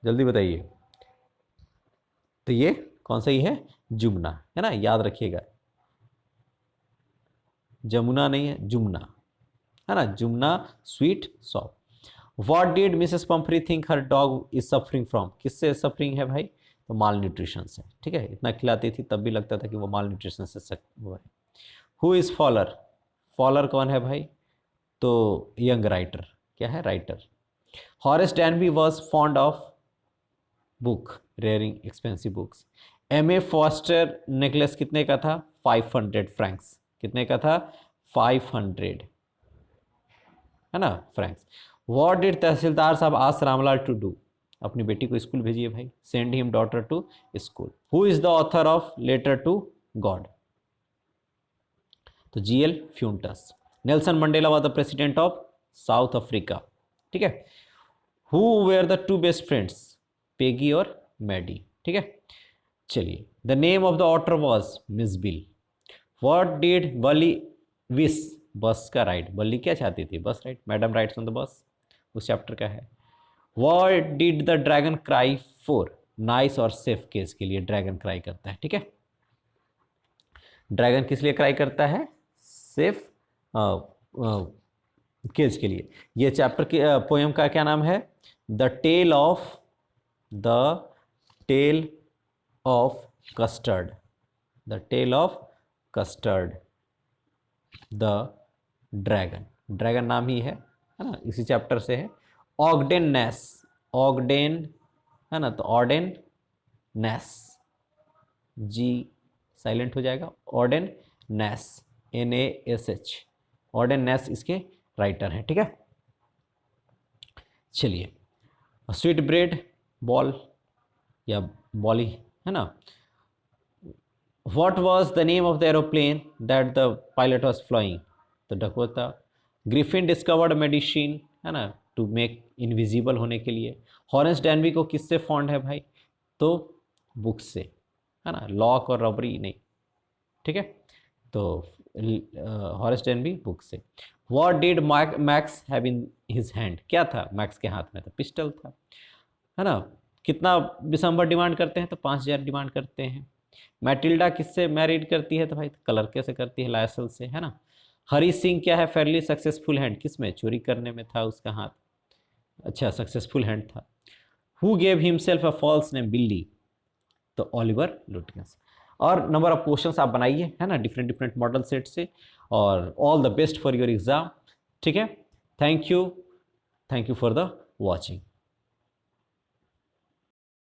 जल्दी बताइए। तो ये कौन सही है, जुमना, है ना, याद रखिएगा, जमुना नहीं है, जुमना, है ना, Jumna sweet shop. What did Mrs Pumphrey think her dog is suffering from, किससे सफरिंग है भाई, तो माल न्यूट्रिशन से। ठीक है, इतना खिलाती थी तब भी लगता था कि वो माल न्यूट्रिशन से हुआ है। हु इज फॉलर, फॉलर कौन है भाई, तो यंग राइटर, क्या है, writer. Horace Danby was fond of book, rearing expensive books. M A Foster necklace कितने का था, 500 फ्रैंक्स, कितने का था, 500, है ना, फ्रैंक्स। व्हाट डिड तहसीलदार साहब आस्क रामलाल टू डू, अपनी बेटी को स्कूल भेजिए भाई, send him daughter to school. Who is the author of letter to God, तो G L Fuentes. Nelson Mandela was the president of South Africa. ठीक है, who were the two best friends, Peggy और मैडी। ठीक है, चलिए, the name of the author was Miss Bill. What did Valli wish, bus का राइड, बल्ली क्या चाहती थी, bus ride, madam rides on the bus, उस चैप्टर का है। What did the dragon cry for, nice और सेफ केस के लिए ड्रैगन क्राई करता है। ठीक है, ड्रैगन किस लिए क्राई करता है, सेफ केस के लिए। ये चैप्टर की पोएम का क्या नाम है, the tale of custard, the tale of custard the dragon, dragon नाम ही है ना, इसी चैप्टर से है। ऑगडेन नेस, ऑगडेन, है ना, तो ऑर्डेन नेस, जी साइलेंट हो जाएगा। Ordained Nash, NASH, ordained Nash इसके राइटर हैं, ठीक है। चलिए, स्वीट ब्रेड बॉल या बॉली, है ना। What was the name of the aeroplane that the pilot was flying? तो डकोटा। ग्रिफिन डिस्कवर्ड मेडिसिन, है ना, टू मेक इनविजिबल होने के लिए। हॉरेंस डैनबी को किससे फॉन्ड है भाई? तो बुक से, है ना, लॉक और रॉबरी नहीं, ठीक है। तो हॉरेंस डैनबी बुक से। What did max have in his hand? क्या था मैक्स के हाथ में? तो पिस्टल था, है ना। कितना दिसंबर डिमांड करते हैं? तो 5000 डिमांड करते हैं। मैटिल्डा किससे मैरिड करती है? तो भाई कलर कैसे करती है? लायसल से, है ना। हरी सिंह क्या है? फेयरली सक्सेसफुल हैंड, किसमें? चोरी करने में था उसका हाथ, अच्छा सक्सेसफुल हैंड था। Who gave himself a false name? Billy, तो ऑलिवर लुटगेंस। और नंबर ऑफ क्वेश्चंस आप बनाइए, है ना, डिफरेंट डिफरेंट मॉडल सेट से। और all the best for your exam, ठीक है। Thank you for the watching.